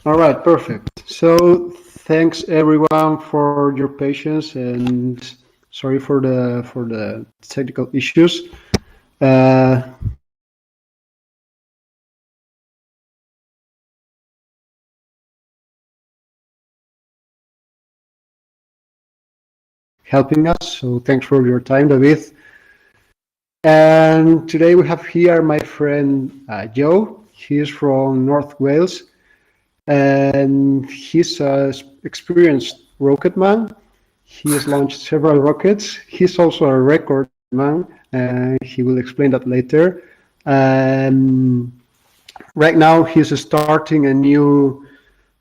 All right, perfect. So thanks everyone for your patience and sorry for the technical issues. Today we have here my friend Joe. He is from North Wales and he's helping us. So thanks for your time, David. And today we have here my friend Joe. He is from North Wales and he's an experienced rocket man. He has launched several rockets. He's also a record man, and he will explain that later. And right now, he's starting a new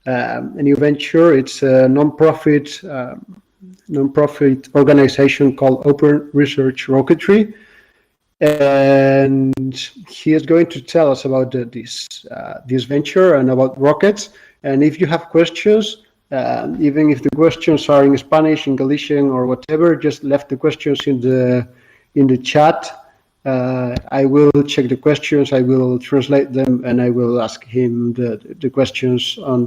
venture. It's a non-profit organization called Open Research Rocketry, and he is going to tell us about this venture and about rockets. And if you have questions, even if the questions are in Spanish, in Galician, or whatever, just left the questions in the chat. I will check the questions. I will translate them, and I will ask him the questions on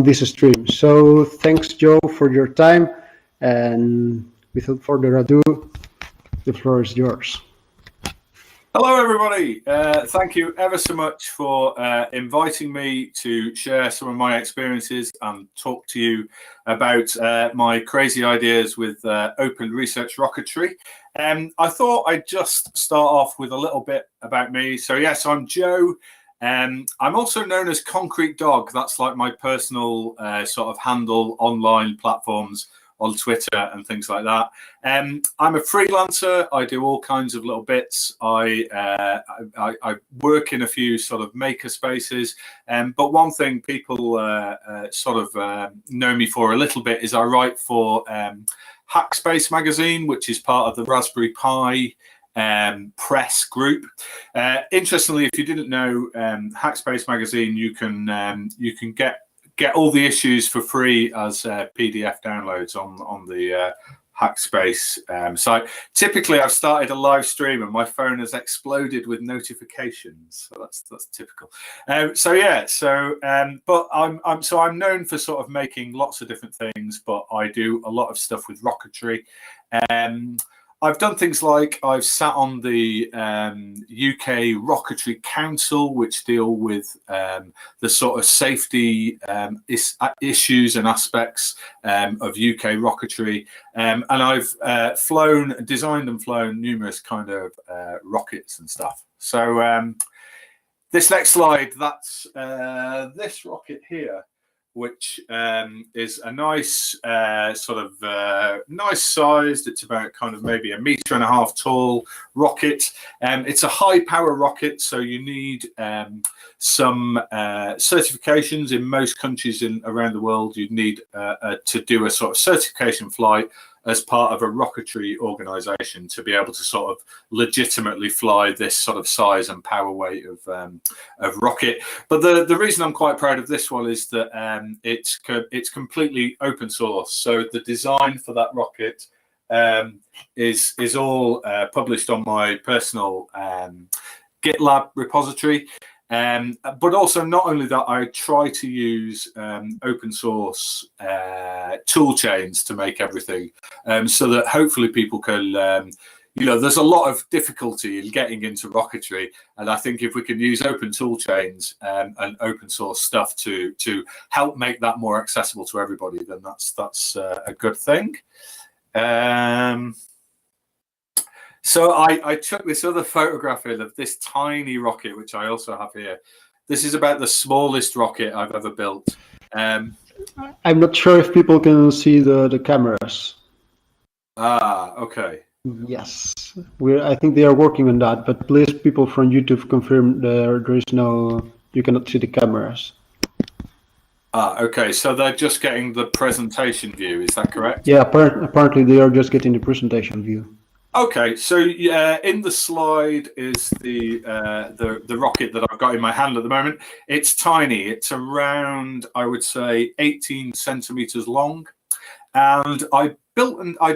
this stream. So thanks, Joe, for your time. And without further ado, the floor is yours. Hello, everybody. Thank you ever so much for inviting me to share some of my experiences and talk to you about my crazy ideas with Open Research Rocketry. I thought I'd just start off with a little bit about me. So yes, I'm Joe. I'm also known as Concrete Dog. That's like my personal sort of handle online platforms on Twitter and things like that. I'm a freelancer. I do all kinds of little bits. I work in a few sort of maker spaces. But one thing people sort of know me for a little bit is I write for Hackspace magazine, which is part of the Raspberry Pi press group. Interestingly, if you didn't know, Hackspace magazine, you can get all the issues for free as PDF downloads on the Hackspace site. Typically, I've started a live stream and my phone has exploded with notifications. So that's typical. But I'm known for sort of making lots of different things, but I do a lot of stuff with rocketry. I've done things like I've sat on the UK Rocketry Council, which deal with the sort of safety issues and aspects of UK rocketry. And I've designed and flown numerous kind of rockets and stuff. So this next slide, that's this rocket here, which is a nice nice sized. It's about kind of maybe 1.5 meters tall rocket. It's a high power rocket, so you need some certifications in most countries around the world. You'd need to do a sort of certification flight as part of a rocketry organization to be able to sort of legitimately fly this sort of size and power weight of rocket. But the reason I'm quite proud of this one is that it's completely open source. So the design for that rocket is all published on my personal GitLab repository. But also, not only that, I try to use open source tool chains to make everything, so that hopefully people can, there's a lot of difficulty in getting into rocketry, and I think if we can use open tool chains and open source stuff to help make that more accessible to everybody, then that's a good thing. So I took this other photograph of this tiny rocket, which I also have here. This is about the smallest rocket I've ever built. I'm not sure if people can see the cameras. Okay. Yes, I think they are working on that, but please, people from YouTube, confirm there is no, you cannot see the cameras. Okay, so they're just getting the presentation view, is that correct? Yeah, apparently they are just getting the presentation view. Okay, so in the slide is the rocket that I've got in my hand at the moment. It's tiny. It's around, I would say, 18 centimeters long. And I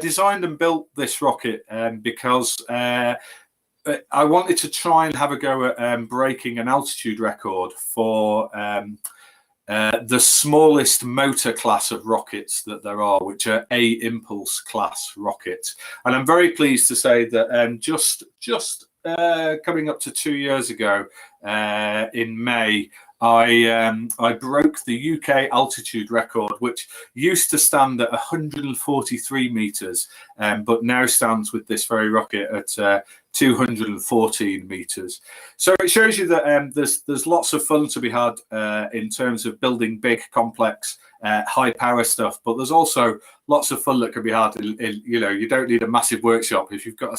designed and built this rocket because I wanted to try and have a go at breaking an altitude record for the smallest motor class of rockets that there are, which are A-impulse class rockets. And I'm very pleased to say that just coming up to 2 years ago, in May, I broke the UK altitude record, which used to stand at 143 meters, but now stands with this very rocket at 214 meters. So it shows you that there's lots of fun to be had in terms of building big, complex, high power stuff, but there's also lots of fun that can be had in you don't need a massive workshop. If you've got a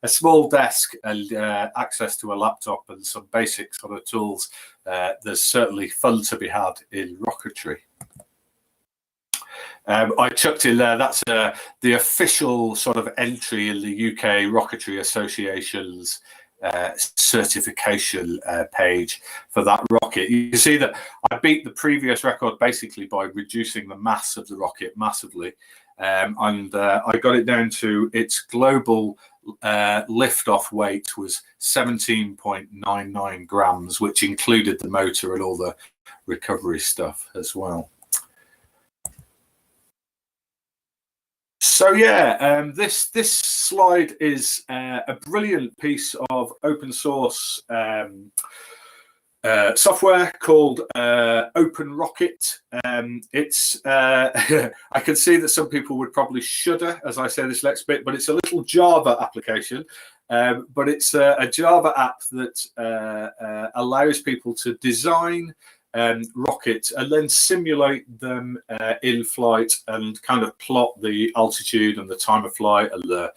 small desk and access to a laptop and some basic sort of tools, there's certainly fun to be had in rocketry. I chucked in there, that's the official sort of entry in the UK Rocketry Association's certification page for that rocket. You can see that I beat the previous record basically by reducing the mass of the rocket massively, and I got it down to its global liftoff weight was 17.99 grams, which included the motor and all the recovery stuff as well. So yeah, this slide is a brilliant piece of open source software called Open Rocket. It's I can see that some people would probably shudder as I say this next bit, but it's a little Java application. But it's a Java app that allows people to design rockets and then simulate them in flight and kind of plot the altitude and the time of flight and the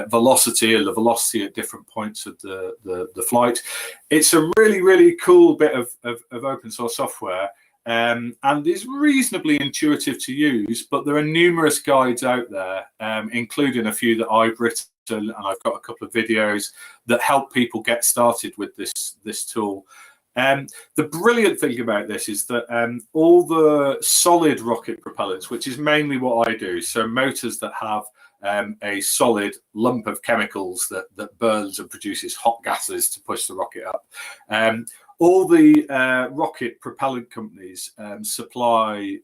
velocity at different points of the flight. It's a really cool bit of open source software, and is reasonably intuitive to use, but there are numerous guides out there, including a few that I've written, and I've got a couple of videos that help people get started with this tool. The brilliant thing about this is that all the solid rocket propellants, which is mainly what I do, so motors that have a solid lump of chemicals that burns and produces hot gases to push the rocket up. All the rocket propellant companies supply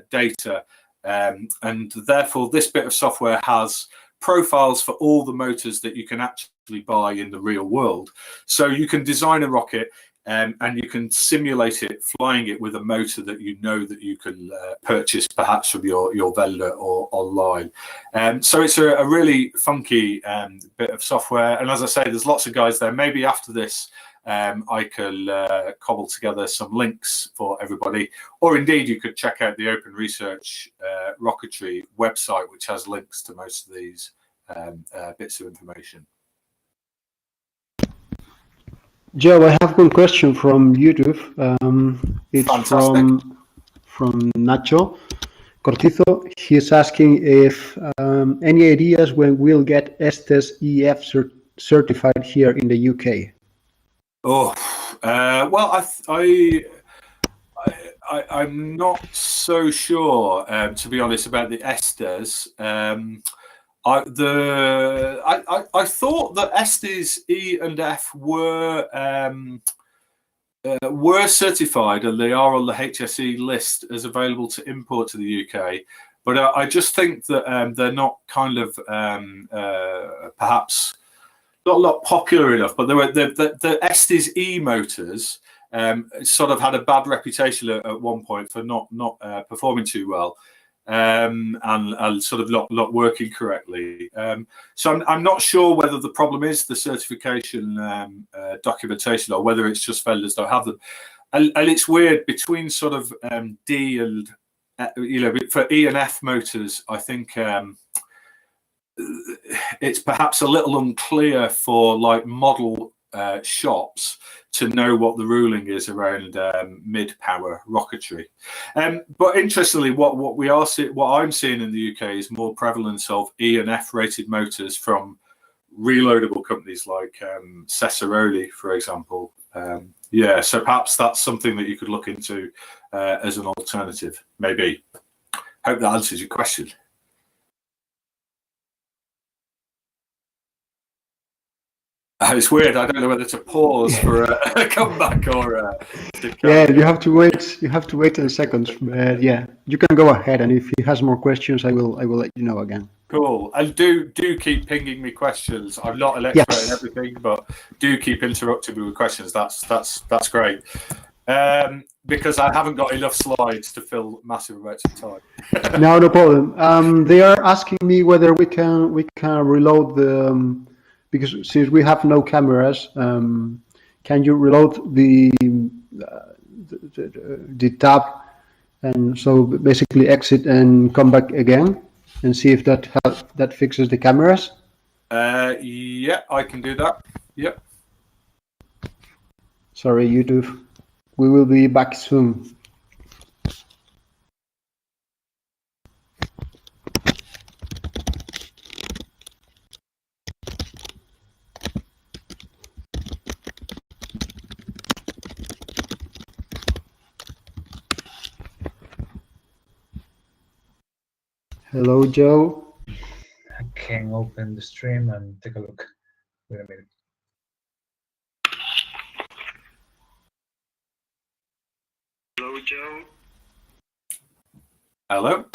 data, and therefore this bit of software has profiles for all the motors that you can actually buy in the real world. So you can design a rocket and you can simulate it flying it with a motor that you know that you can purchase perhaps from your vendor or online. So it's a really funky bit of software, and as I say, there's lots of guys there. Maybe after this I can cobble together some links for everybody, or indeed you could check out the Open Research Rocketry website, which has links to most of these bits of information. Joe, I have one question from YouTube. It's Fantastic. from Nacho Cortizo. He's asking if any ideas when we'll get Estes EF certified here in the UK. Oh, well, I'm not so sure, to be honest, about the Estes. I thought that Estes E and F were certified, and they are on the HSE list as available to import to the UK. But I just think that they're not kind of perhaps not popular enough. But the Estes E motors sort of had a bad reputation at one point for not performing too well. And sort of not working correctly. So I'm not sure whether the problem is the certification documentation or whether it's just vendors don't have them. And it's weird between sort of D and for E and F motors, I think it's perhaps a little unclear for like model shops to know what the ruling is around mid-power rocketry. But interestingly, what I'm seeing in the UK is more prevalence of E and F rated motors from reloadable companies like Cesaroli, for example. Yeah, so perhaps that's something that you could look into as an alternative, maybe. Hope that answers your question. It's weird. I don't know whether to pause for a comeback or. Yeah, you have to wait. You have to wait 10 seconds. But yeah, you can go ahead, and if he has more questions, I will let you know again. Cool. And do keep pinging me questions. I'm not an expert in everything, but do keep interrupting me with questions. That's great. Because I haven't got enough slides to fill massive amounts of time. No problem. They are asking me whether we can reload the because since we have no cameras, can you reload the tab, and so basically exit and come back again and see if that fixes the cameras? Yeah, I can do that. Yep. Sorry, YouTube. We will be back soon. Hello, Joe. I can open the stream and take a look. Wait a minute. Hello, Joe. Hello.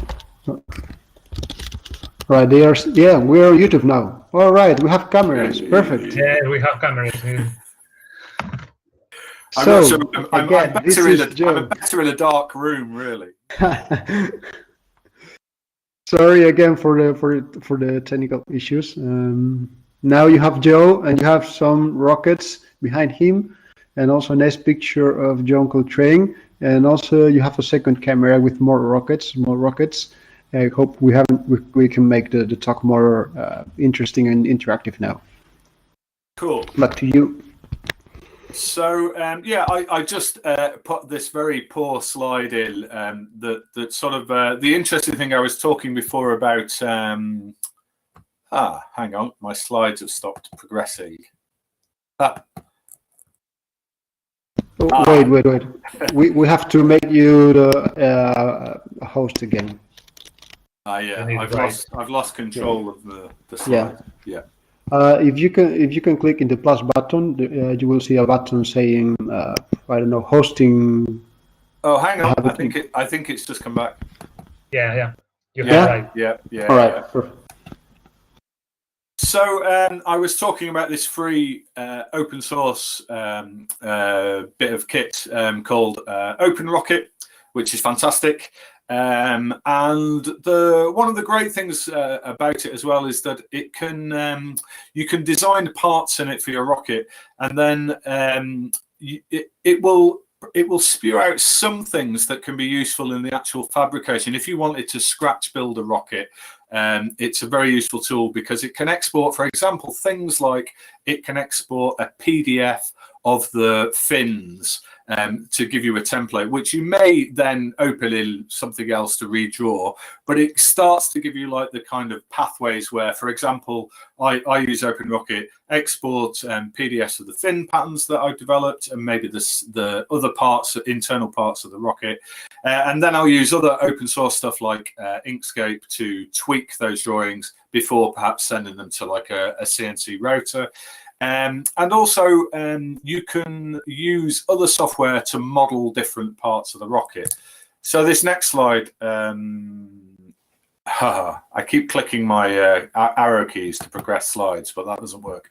Right, they are. Yeah, we're on YouTube now. All right, we have cameras. Perfect. Yeah, we have cameras. So I'm again, this is Joe. I'm better in a dark room, really. Sorry again for the technical issues. Now you have Joe, and you have some rockets behind him, and also a nice picture of John Coltrane, and also you have a second camera with more rockets. I hope we can make the talk more interesting and interactive now. Cool. Back to you. So yeah, I just put this very poor slide in that sort of the interesting thing I was talking before about. Hang on, my slides have stopped progressing. Wait. We have to make you the host again. Yeah, I've lost control of the slide. Yeah. If you can click in the plus button, you will see a button saying I don't know, hosting. Oh, hang on. I think it's just come back. Yeah. You have right. Yeah. All right. Perfect. So I was talking about this free open source bit of kit called Open Rocket, which is fantastic. And one of the great things about it as well is that it can you can design parts in it for your rocket, and then it will spew out some things that can be useful in the actual fabrication. If you wanted to scratch build a rocket, it's a very useful tool because it can export, for example, things like it can export a PDF of the fins to give you a template, which you may then open in something else to redraw, but it starts to give you like the kind of pathways where, for example, I use OpenRocket, export PDFs of the fin patterns that I've developed and maybe the other parts, internal parts of the rocket. And then I'll use other open source stuff like Inkscape to tweak those drawings before perhaps sending them to like a CNC router. And also you can use other software to model different parts of the rocket. So this next slide, I keep clicking my arrow keys to progress slides, but that doesn't work.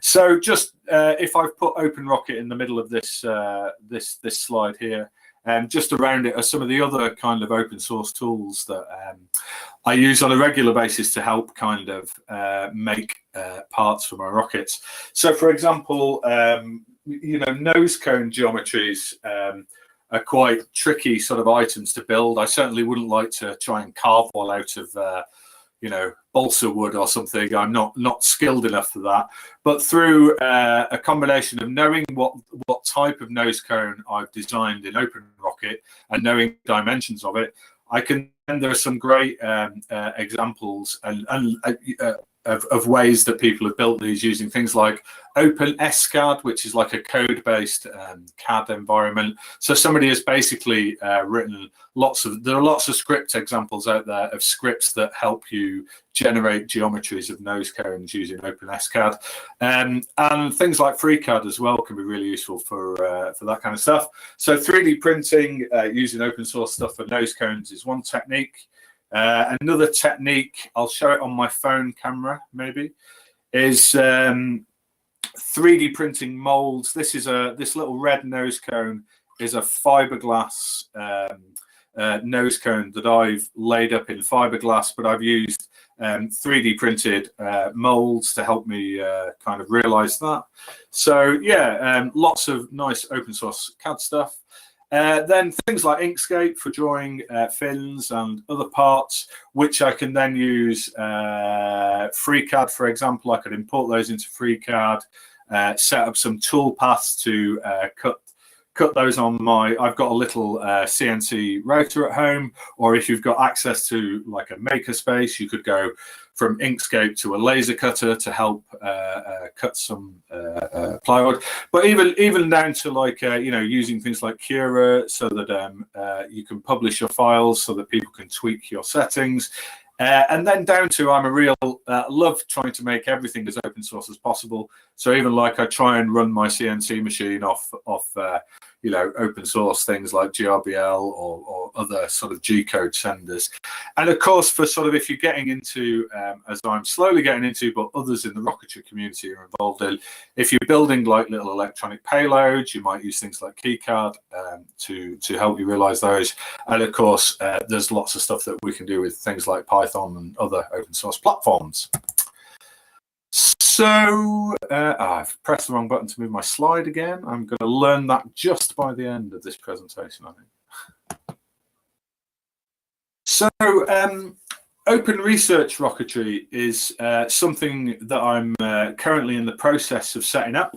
So just if I've put Open Rocket in the middle of this this slide here, just around it are some of the other kind of open source tools that I use on a regular basis to help kind of make parts for my rockets. So, for example, you know, nose cone geometries are quite tricky sort of items to build. I certainly wouldn't like to try and carve one out of you know, balsa wood or something. I'm not skilled enough for that. But through a combination of knowing what type of nose cone I've designed in OpenRocket and knowing dimensions of it, I can. And there are some great examples and of ways that people have built these using things like OpenSCAD, which is like a code-based CAD environment. So somebody has basically written there are lots of script examples out there of scripts that help you generate geometries of nose cones using OpenSCAD, and things like FreeCAD as well can be really useful for that kind of stuff. So 3D printing using open source stuff for nose cones is one technique. Another technique, I'll show it on my phone camera maybe, is 3D printing molds. This little red nose cone is a fiberglass nose cone that I've laid up in fiberglass, but I've used 3D printed molds to help me kind of realize that. So yeah, lots of nice open source CAD stuff. Then things like Inkscape for drawing fins and other parts, which I can then use FreeCAD, for example. I could import those into FreeCAD, set up some tool paths to cut those on I've got a little CNC router at home, or if you've got access to like a makerspace, you could go from Inkscape to a laser cutter to help cut some plywood. But even down to like using things like Cura so that you can publish your files so that people can tweak your settings. And then down to I'm a real love trying to make everything as open source as possible. So even like I try and run my CNC machine off open source things like GRBL or other sort of G-code senders. And of course, for sort of if you're getting into, as I'm slowly getting into, but others in the Rocketry community are involved in, if you're building like little electronic payloads, you might use things like KeyCard to help you realize those. And of course, there's lots of stuff that we can do with things like Python and other open source platforms. So I've pressed the wrong button to move my slide again. I'm going to learn that just by the end of this presentation, I think. So Open Research Rocketry is something that I'm currently in the process of setting up.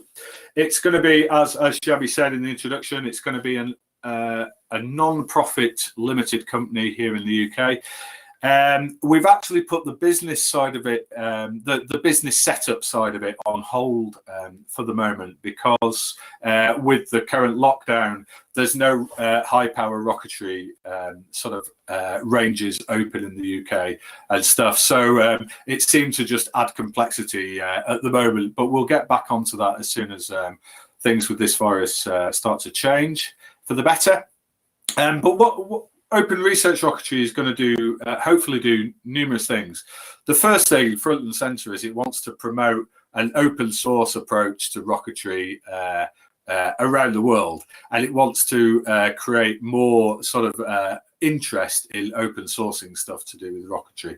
It's going to be, as Shabby said in the introduction, it's going to be a non-profit limited company here in the UK. We've actually put the business side of it, the business setup side of it on hold for the moment because with the current lockdown, there's no high power rocketry sort of ranges open in the UK and stuff. So it seemed to just add complexity at the moment, but we'll get back onto that as soon as things with this virus start to change for the better. But what Open Research Rocketry is going to do, hopefully do numerous things. The first thing, front and center, is it wants to promote an open source approach to rocketry around the world. And it wants to create more sort of interest in open sourcing stuff to do with rocketry.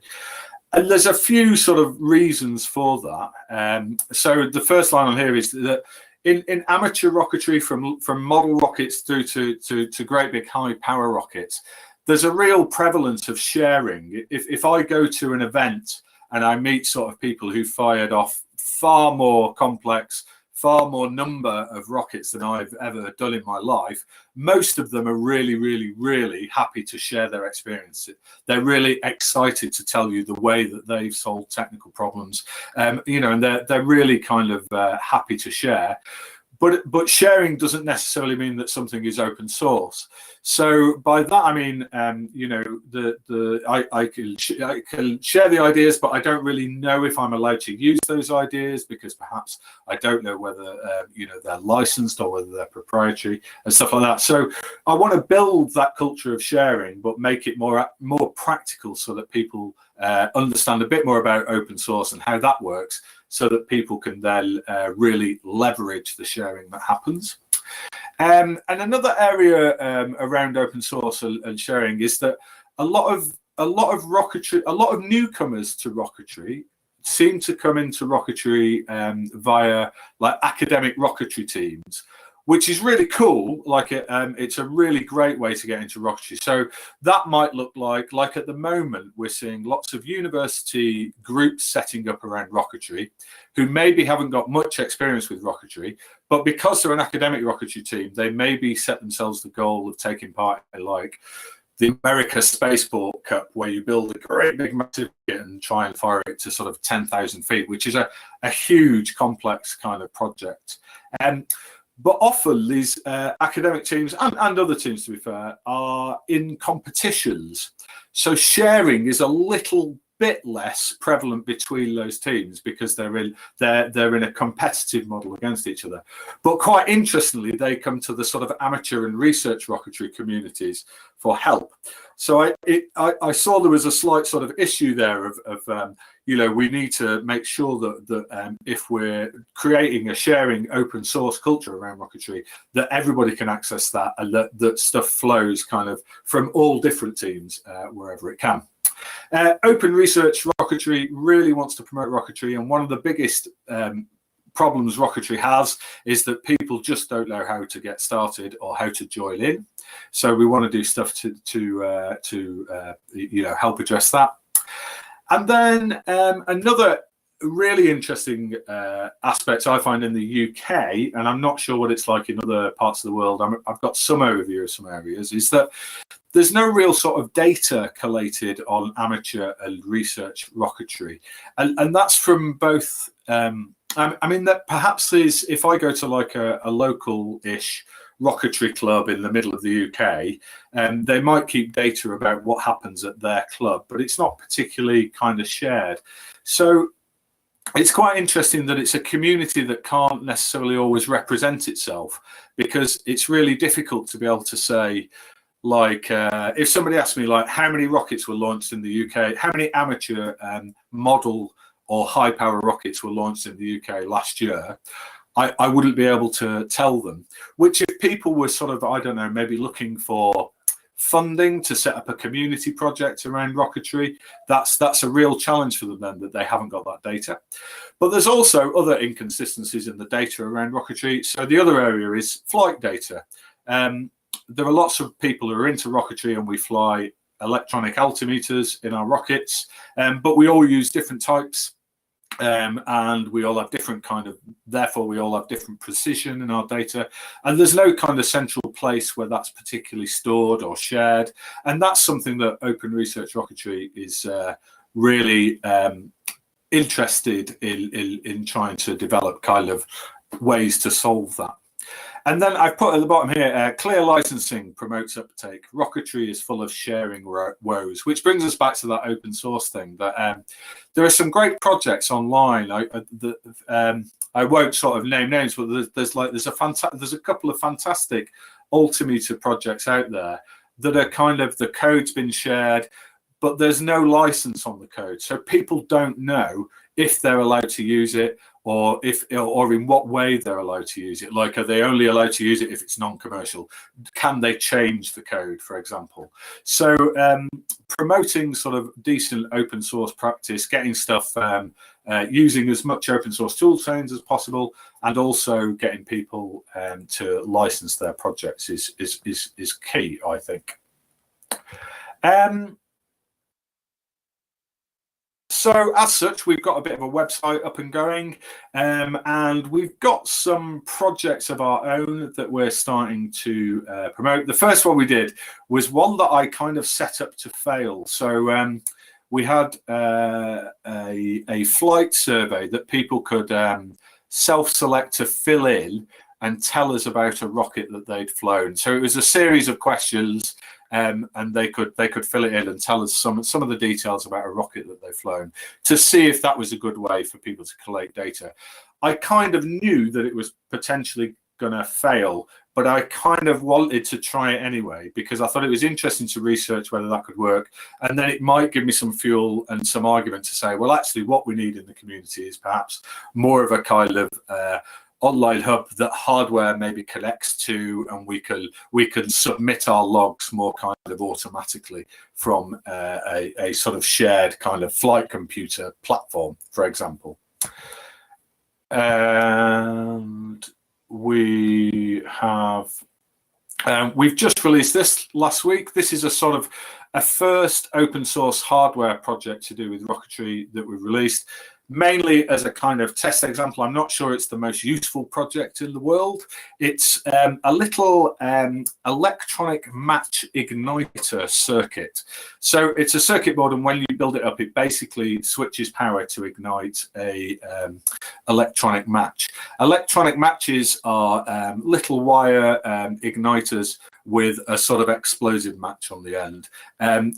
And there's a few sort of reasons for that. So the first line on here is that in amateur rocketry, from model rockets through to great big high power rockets, there's a real prevalence of sharing. If I go to an event and I meet sort of people who fired off far more complex, far more number of rockets than I've ever done in my life, most of them are really, really, really happy to share their experience. They're really excited to tell you the way that they've solved technical problems, and they're really kind of happy to share. But sharing doesn't necessarily mean that something is open source. So by that I mean, I can share the ideas, but I don't really know if I'm allowed to use those ideas because perhaps I don't know whether they're licensed or whether they're proprietary and stuff like that. So I want to build that culture of sharing, but make it more practical so that people understand a bit more about open source and how that works, so that people can then really leverage the sharing that happens. And another area around open source and sharing is that a lot of rocketry, a lot of newcomers to rocketry seem to come into rocketry via like academic rocketry teams, which is really cool. Like it's a really great way to get into rocketry. So that might look like at the moment, we're seeing lots of university groups setting up around rocketry who maybe haven't got much experience with rocketry, but because they're an academic rocketry team, they maybe set themselves the goal of taking part in like the America Spaceport Cup, where you build a great big massive rocket and try and fire it to sort of 10,000 feet, which is a huge, complex kind of project. But often these academic teams and other teams, to be fair, are in competitions. So sharing is a little bit less prevalent between those teams because they're in a competitive model against each other. But quite interestingly, they come to the sort of amateur and research rocketry communities for help. So I saw there was a slight sort of issue there of we need to make sure that if we're creating a sharing open source culture around rocketry, that everybody can access that, and that stuff flows kind of from all different teams wherever it can. Open Research Rocketry really wants to promote rocketry, and one of the biggest problems rocketry has is that people just don't know how to get started or how to join in. So we want to do stuff to help address that. And then another really interesting aspect I find in the UK, and I'm not sure what it's like in other parts of the world, I've got some overview of some areas, is that there's no real sort of data collated on amateur and research rocketry. And that's from both, I mean, that perhaps is, if I go to like a local-ish rocketry club in the middle of the UK, they might keep data about what happens at their club, but it's not particularly kind of shared. So it's quite interesting that it's a community that can't necessarily always represent itself, because it's really difficult to be able to say, like, if somebody asked me, like, how many rockets were launched in the UK, how many amateur model or high power rockets were launched in the UK last year, I wouldn't be able to tell them. Which, if people were sort of, I don't know, maybe looking for funding to set up a community project around rocketry, that's a real challenge for them then, that they haven't got that data. But there's also other inconsistencies in the data around rocketry. So the other area is flight data. There are lots of people who are into rocketry, and we fly electronic altimeters in our rockets, but we all use different types. And we all have different kind of, therefore we all have different precision in our data, and there's no kind of central place where that's particularly stored or shared. And that's something that Open Research Rocketry is really interested in trying to develop kind of ways to solve that. And then I've put at the bottom here, clear licensing promotes uptake. Rocketry is full of sharing woes, which brings us back to that open source thing. That there are some great projects online. I won't sort of name names, but there's a couple of fantastic altimeter projects out there that are kind of, the code's been shared, but there's no license on the code, so people don't know if they're allowed to use it, or in what way they're allowed to use it. Like, are they only allowed to use it if it's non-commercial? Can they change the code, for example? So promoting sort of decent open source practice, getting stuff, using as much open source tool chains as possible, and also getting people to license their projects is key, I think. So as such, we've got a bit of a website up and going, and we've got some projects of our own that we're starting to promote. The first one we did was one that I kind of set up to fail. So we had a flight survey that people could self-select to fill in and tell us about a rocket that they'd flown. So it was a series of questions, and they could fill it in and tell us some of the details about a rocket that they've flown, to see if that was a good way for people to collate data. I kind of knew that it was potentially going to fail, but I kind of wanted to try it anyway, because I thought it was interesting to research whether that could work, and then it might give me some fuel and some argument to say, well, actually what we need in the community is perhaps more of a kind of online hub that hardware maybe connects to, and we can submit our logs more kind of automatically from a sort of shared kind of flight computer platform, for example. And we have we've just released this last week. This is a sort of a first open source hardware project to do with rocketry that we've released. mainly as a kind of test example. I'm not sure it's the most useful project in the world. It's a little electronic match igniter circuit. So it's a circuit board, and when you build it up, it basically switches power to ignite a electronic match. Electronic matches are little wire igniters with a sort of explosive match on the end.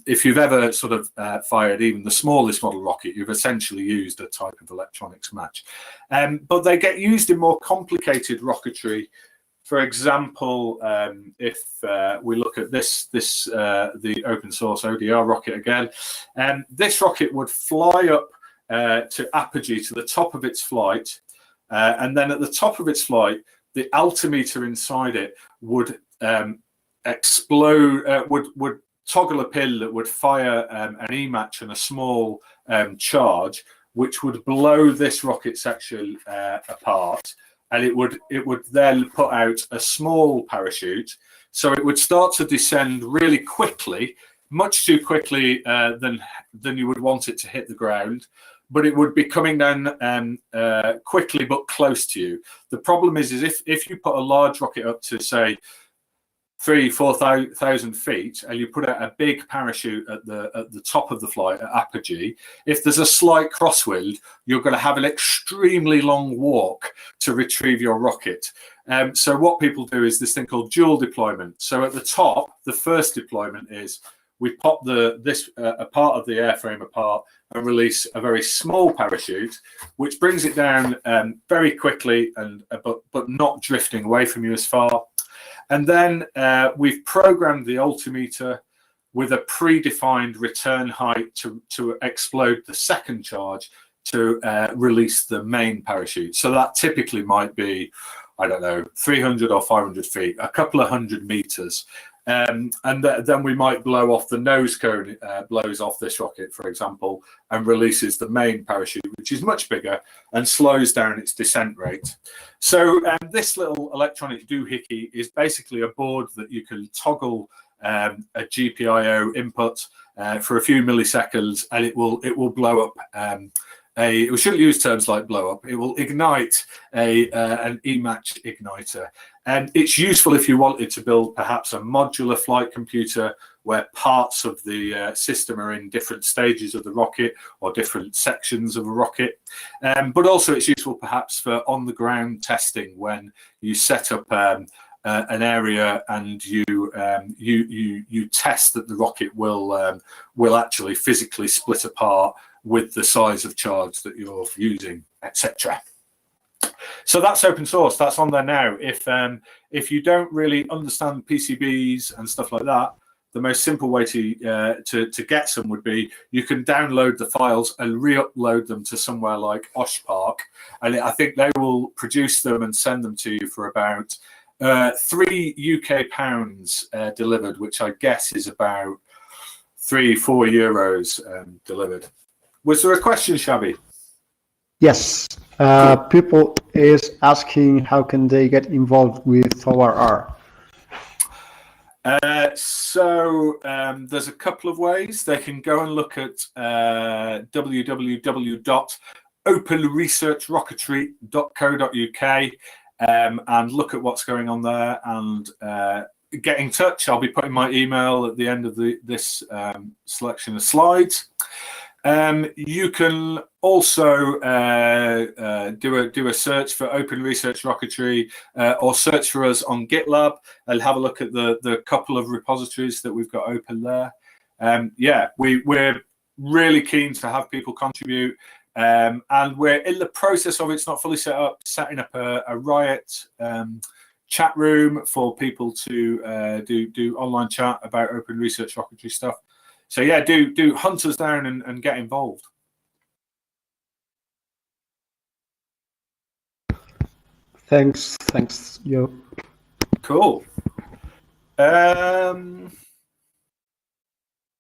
If you've ever sort of fired even the smallest model rocket, you've essentially used a type of electronics match. But they get used in more complicated rocketry. For example, if we look at the open source ODR rocket again, this rocket would fly up to apogee, to the top of its flight, and then at the top of its flight, the altimeter inside it would explode, would toggle a pin that would fire an E-match and a small charge, which would blow this rocket section apart, and it would then put out a small parachute. So it would start to descend really quickly, much too quickly than you would want it to hit the ground, but it would be coming down quickly but close to you. The problem is if you put a large rocket up to, say, 3,000-4,000 feet, and you put out a big parachute at the top of the flight at apogee, if there's a slight crosswind, you're going to have an extremely long walk to retrieve your rocket. So what people do is this thing called dual deployment. So at the top, the first deployment is we pop a part of the airframe apart and release a very small parachute, which brings it down very quickly, but not drifting away from you as far. And then we've programmed the altimeter with a predefined return height to explode the second charge to release the main parachute. So that typically might be, I don't know, 300 or 500 feet, a couple of 100 meters. And then we might blow off the nose cone, blows off this rocket, for example, and releases the main parachute, which is much bigger and slows down its descent rate. So this little electronic doohickey is basically a board that you can toggle a GPIO input for a few milliseconds, and it will blow up we shouldn't use terms like blow up. It will ignite an E-match igniter. And it's useful if you wanted to build perhaps a modular flight computer where parts of the system are in different stages of the rocket or different sections of a rocket. But also it's useful perhaps for on-the-ground testing when you set up an area and you test that the rocket will actually physically split apart with the size of charge that you're using, etc. So that's open source. That's on there now. If you don't really understand PCBs and stuff like that, the most simple way to get some would be you can download the files and re-upload them to somewhere like OshPark, and I think they will produce them and send them to you for about £3 UK delivered, which I guess is about €3-4 delivered. Was there a question, Shabby? Yes. People is asking how can they get involved with ORR? So there's a couple of ways. They can go and look at www.openresearchrocketry.co.uk and look at what's going on there and get in touch. I'll be putting my email at the end of this selection of slides. You can also do a search for Open Research Rocketry or search for us on GitLab and have a look at the couple of repositories that we've got open there. Yeah, we're really keen to have people contribute, and we're in the process of, it's not fully set up, setting up a Riot chat room for people to do online chat about Open Research Rocketry stuff. So yeah, do hunt us down and get involved. Thanks, Joe. Cool.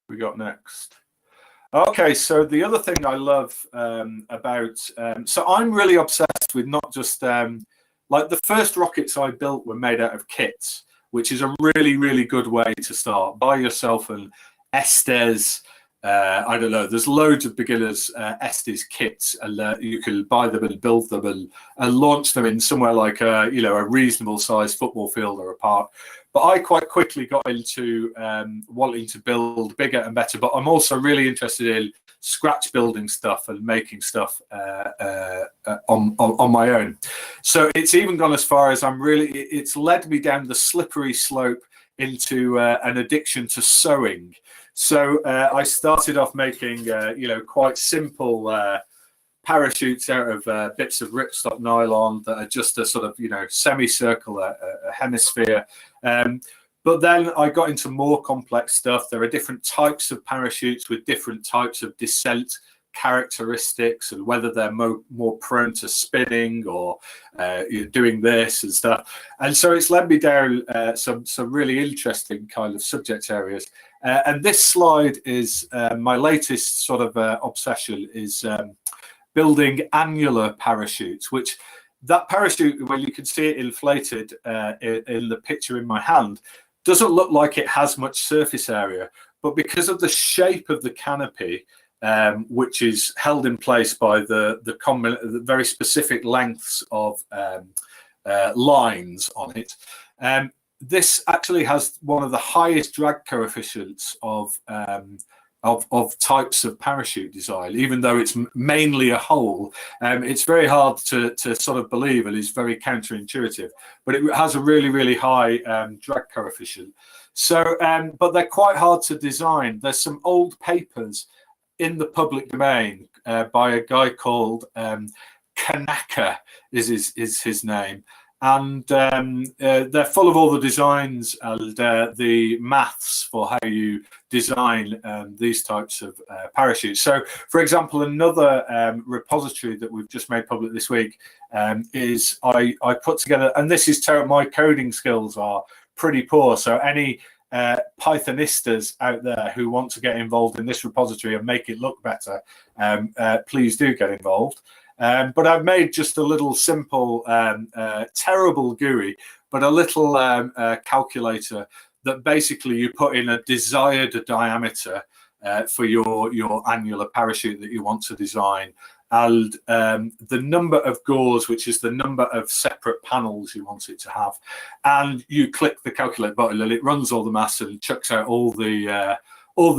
We got next. Okay, so the other thing I love about, so I'm really obsessed with not just, like the first rockets I built were made out of kits, which is a really, really good way to start. Buy yourself an Estes I don't know. There's loads of beginners Estes kits, and you can buy them and build them and launch them in somewhere like a reasonable sized football field or a park. But I quite quickly got into wanting to build bigger and better. But I'm also really interested in scratch building stuff and making stuff on my own. So it's even gone as far as it's led me down the slippery slope into an addiction to sewing. So I started off making, quite simple parachutes out of bits of ripstop nylon that are just a sort of, semicircle, a hemisphere. But then I got into more complex stuff. There are different types of parachutes with different types of descent characteristics and whether they're more prone to spinning or doing this and stuff. And so it's led me down some really interesting kind of subject areas. And this slide is my latest sort of obsession is building annular parachutes, which that parachute, when you can see it inflated in the picture in my hand, doesn't look like it has much surface area, but because of the shape of the canopy, which is held in place by the very specific lengths of lines on it, this actually has one of the highest drag coefficients of types of parachute design. Even though it's mainly a hole, it's very hard to sort of believe, and it's very counterintuitive. But it has a really, really high drag coefficient. So, but they're quite hard to design. There's some old papers in the public domain by a guy called Kanaka is his name. And they're full of all the designs and the maths for how you design these types of parachutes. So, for example, another repository that we've just made public this week is I put together, and this is my coding skills are pretty poor. So any Pythonistas out there who want to get involved in this repository and make it look better, please do get involved. But I've made just a little simple, terrible GUI, but a little calculator that basically you put in a desired diameter for your annular parachute that you want to design, and the number of gauze, which is the number of separate panels you want it to have. And you click the calculate button and it runs all the maths and chucks out all the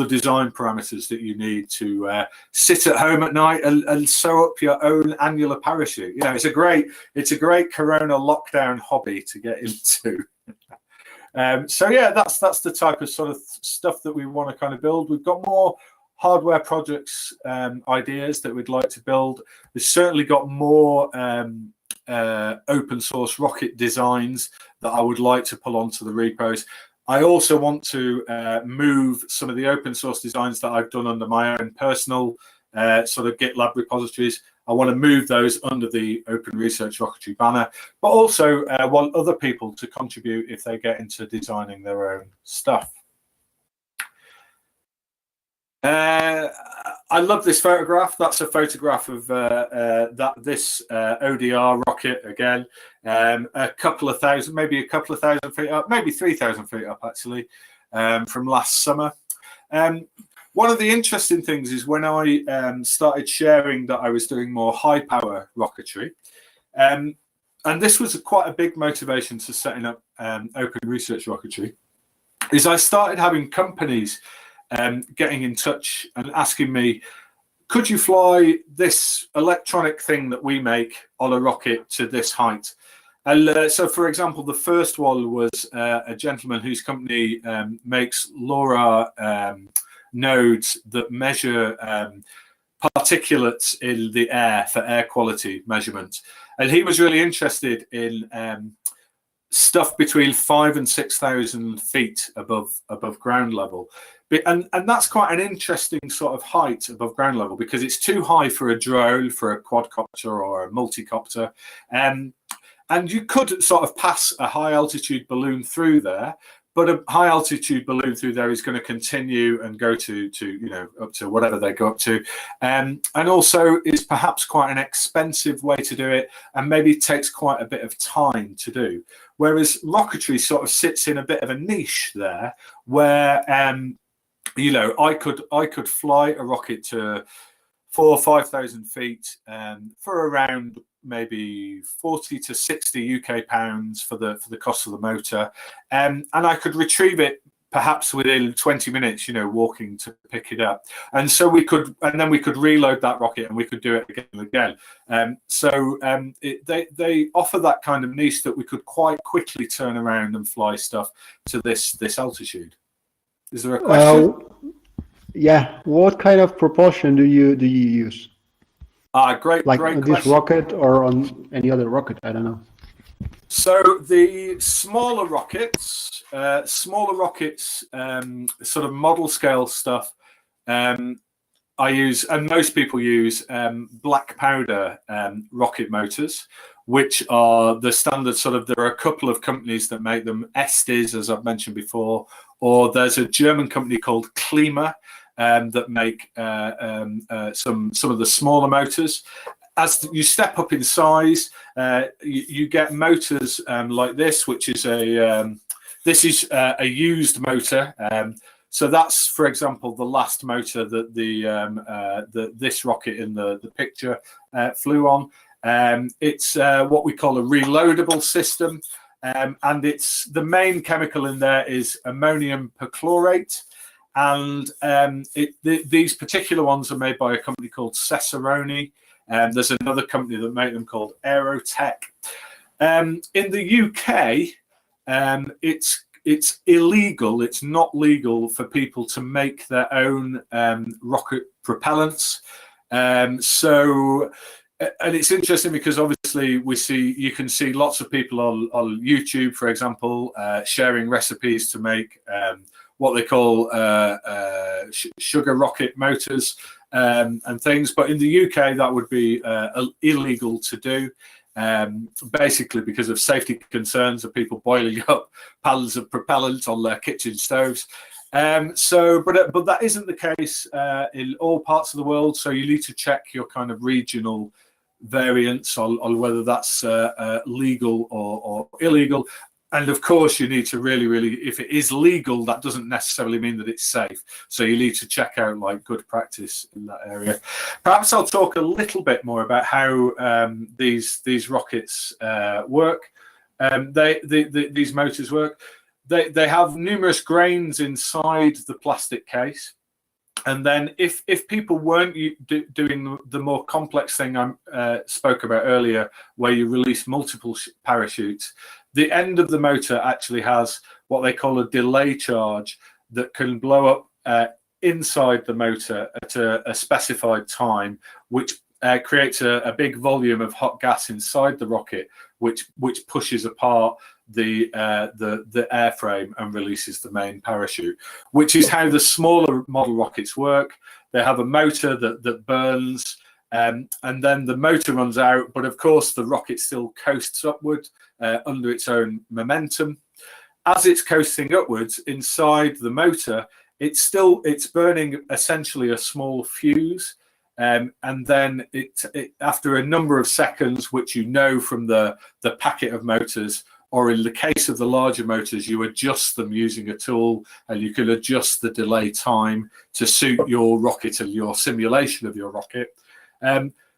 design parameters that you need to sit at home at night and sew up your own annular parachute. It's a great Corona lockdown hobby to get into. So yeah, that's the type of sort of stuff that we want to kind of build. We've got more hardware projects, ideas that we'd like to build. We've certainly got more open source rocket designs that I would like to pull onto the repos. I also want to move some of the open source designs that I've done under my own personal sort of GitLab repositories. I want to move those under the Open Research Rocketry banner, but also want other people to contribute if they get into designing their own stuff. I love this photograph. That's a photograph of this ODR rocket again, a couple of thousand, maybe a couple of thousand feet up, maybe 3,000 feet up actually, from last summer. One of the interesting things is when I started sharing that I was doing more high power rocketry, and this was quite a big motivation to setting up Open Research Rocketry, is I started having companies getting in touch and asking me, could you fly this electronic thing that we make on a rocket to this height? And so, for example, the first one was a gentleman whose company makes LoRa nodes that measure particulates in the air for air quality measurement. And he was really interested in stuff between 5,000 and 6,000 feet above ground level. And that's quite an interesting sort of height above ground level, because it's too high for a drone, for a quadcopter or a multicopter. And you could sort of pass a high altitude balloon through there, but a high altitude balloon through there is going to continue and go to up to whatever they go up to. And also is perhaps quite an expensive way to do it, and maybe takes quite a bit of time to do. Whereas rocketry sort of sits in a bit of a niche there, where you know, I could fly a rocket to 4,000 or 5,000 feet for around maybe 40 to 60 UK pounds for the cost of the motor, and I could retrieve it perhaps within 20 minutes, you know, walking to pick it up. And so then we could reload that rocket and we could do it again and again. They offer that kind of niche that we could quite quickly turn around and fly stuff to this altitude. Is there a question? Yeah. What kind of propulsion do you use? Great Like on this question. rocket or on any other rocket? I don't know. So the smaller rockets, sort of model scale stuff, I use, and most people use, black powder rocket motors, which are the standard sort of. There are a couple of companies that make them, Estes, as I've mentioned before, or there's a German company called Klima that make some of the smaller motors. As you step up in size, you get motors like this, which is a used motor. So that's, for example, the last motor that this rocket in the picture flew on. It's what we call a reloadable system, and it's the main chemical in there is ammonium perchlorate. And these particular ones are made by a company called Cesaroni. There's another company that make them called Aerotech. In the UK, it's illegal. It's not legal for people to make their own rocket propellants. And it's interesting because obviously you can see lots of people on YouTube, for example, sharing recipes to make what they call sugar rocket motors and things. But in the UK, that would be illegal to do, basically because of safety concerns of people boiling up pans of propellant on their kitchen stoves. But that isn't the case in all parts of the world. So you need to check your kind of regional variants on whether that's legal or illegal. And of course, you need to really, if it is legal, that doesn't necessarily mean that it's safe. So you need to check out like good practice in that area. Perhaps I'll talk a little bit more about how these rockets work. These motors work. They have numerous grains inside the plastic case. And then if people weren't doing the more complex thing I spoke about earlier, where you release multiple parachutes, the end of the motor actually has what they call a delay charge that can blow up inside the motor at a specified time, which creates a big volume of hot gas inside the rocket, which pushes apart the airframe and releases the main parachute, which is how the smaller model rockets work. They have a motor that burns, and then the motor runs out, but of course the rocket still coasts upward under its own momentum. As it's coasting upwards inside the motor, it's burning essentially a small fuse. And then after a number of seconds, which you know from the packet of motors, or in the case of the larger motors, you adjust them using a tool, and you can adjust the delay time to suit your rocket and your simulation of your rocket.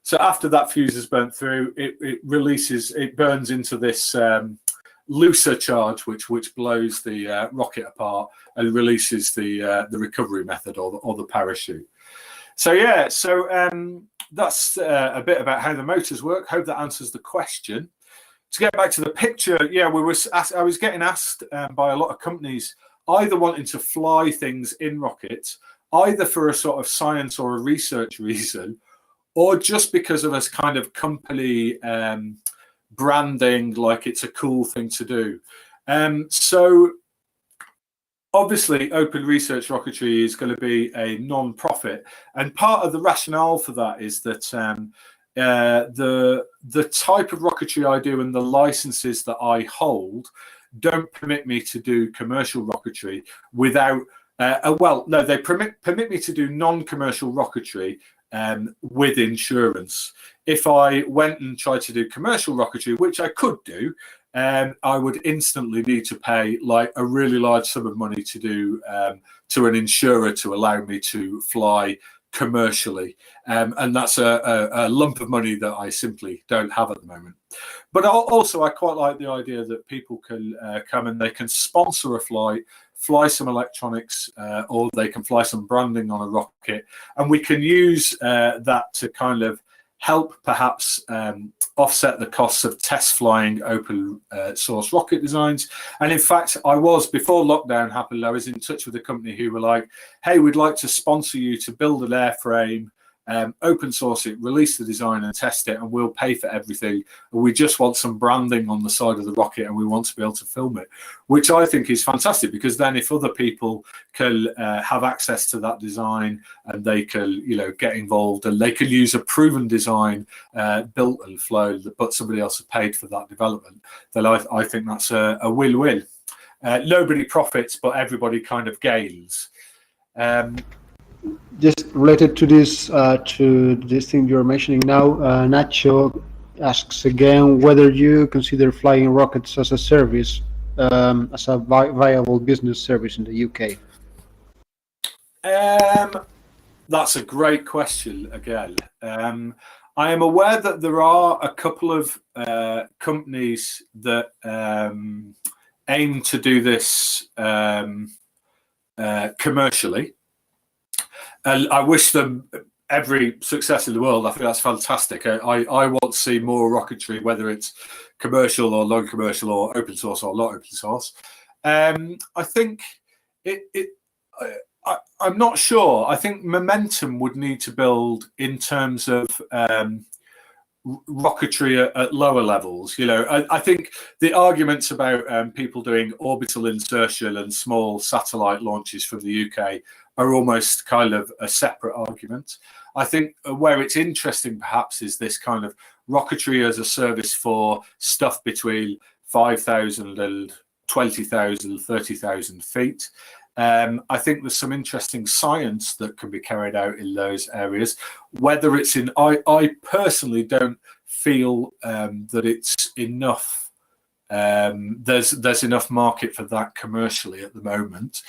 So after that fuse is burnt through, it burns into this looser charge, which blows the rocket apart and releases the recovery method or the parachute. So yeah, that's a bit about how the motors work. Hope that answers the question. To get back to the picture, yeah, I was getting asked by a lot of companies either wanting to fly things in rockets, either for a sort of science or a research reason, or just because of a kind of company branding, like it's a cool thing to do. So obviously, Open Research Rocketry is going to be a non-profit, and part of the rationale for that is that the type of rocketry I do and the licenses that I hold don't permit me to do commercial rocketry without. They permit me to do non-commercial rocketry with insurance. If I went and tried to do commercial rocketry, which I could do, I would instantly need to pay like a really large sum of money to do to an insurer to allow me to fly commercially, and that's a lump of money that I simply don't have at the moment. But also, I quite like the idea that people can come and they can sponsor a flight, fly some electronics, or they can fly some branding on a rocket, and we can use that to kind of help perhaps offset the costs of test flying open source rocket designs. And in fact, before lockdown happened, I was in touch with a company who were like, hey, we'd like to sponsor you to build an airframe, open source it, release the design and test it, and we'll pay for everything. We just want some branding on the side of the rocket and we want to be able to film it, which I think is fantastic, because then if other people can have access to that design and they can, get involved, and they can use a proven design built and flown, but somebody else has paid for that development, then I think that's a win-win. Nobody profits, but everybody kind of gains. Just related to this thing you're mentioning now, Nacho asks again whether you consider flying rockets as a service, as a viable business service in the UK. That's a great question again. I am aware that there are a couple of companies that aim to do this commercially. I wish them every success in the world. I think that's fantastic. I want to see more rocketry, whether it's commercial or non-commercial or open source or not open source. I think I'm not sure. I think momentum would need to build in terms of rocketry at lower levels. I think the arguments about people doing orbital insertion and small satellite launches from the UK are almost kind of a separate argument. I think where it's interesting perhaps is this kind of rocketry as a service for stuff between 5,000 and 20,000, 30,000 feet. I think there's some interesting science that can be carried out in those areas. Whether it's I personally don't feel that it's enough. There's enough market for that commercially at the moment.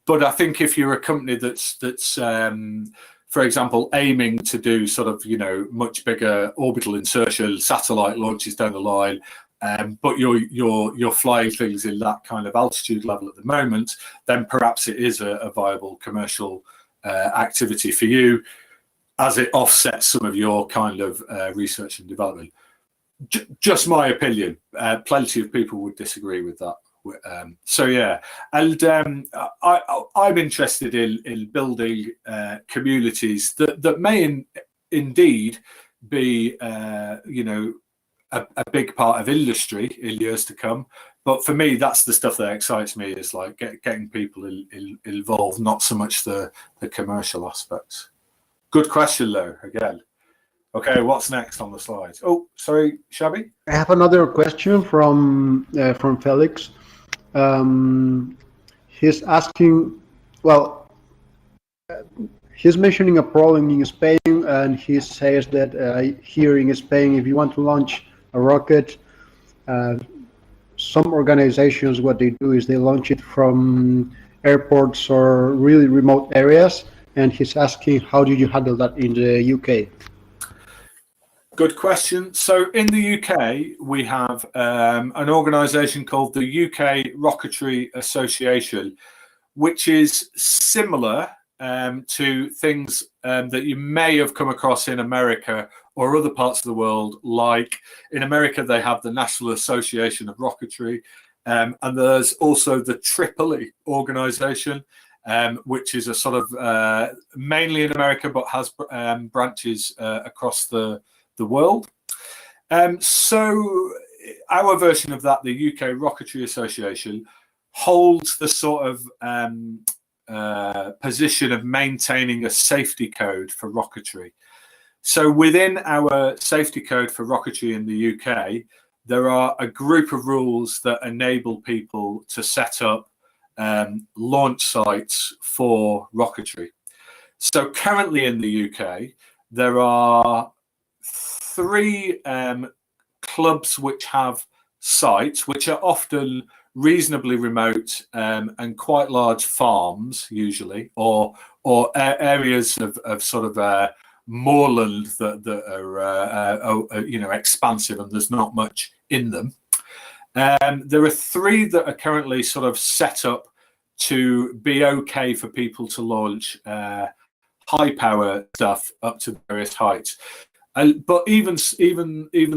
But I think if you're a company that's for example, aiming to do sort of much bigger orbital insertion satellite launches down the line, but you're flying things in that kind of altitude level at the moment, then perhaps it is a viable commercial activity for you, as it offsets some of your kind of research and development. Just my opinion. Plenty of people would disagree with that. So yeah, and I'm interested in building communities that may indeed be a big part of industry in years to come. But for me, that's the stuff that excites me, is like getting people involved, not so much the commercial aspects. Good question though, again. Okay, what's next on the slides? Oh, sorry, Shabby? I have another question from Felix. He's asking, well, he's mentioning a problem in Spain, and he says that here in Spain, if you want to launch a rocket, some organizations, what they do is they launch it from airports or really remote areas, and he's asking, how do you handle that in the UK? Good question. So in the UK, we have an organisation called the UK Rocketry Association, which is similar to things that you may have come across in America or other parts of the world. Like in America, they have the National Association of Rocketry, and there's also the Tripoli organisation, which is a sort of mainly in America, but has branches across the world. So our version of that, the UK Rocketry Association, holds the sort of position of maintaining a safety code for rocketry. So within our safety code for rocketry in the UK, there are a group of rules that enable people to set up launch sites for rocketry. So currently in the UK, there are 3 clubs which have sites, which are often reasonably remote and quite large farms, usually, or areas of sort of moorland that are expansive and there's not much in them. There are 3 that are currently sort of set up to be okay for people to launch high power stuff up to various heights. But even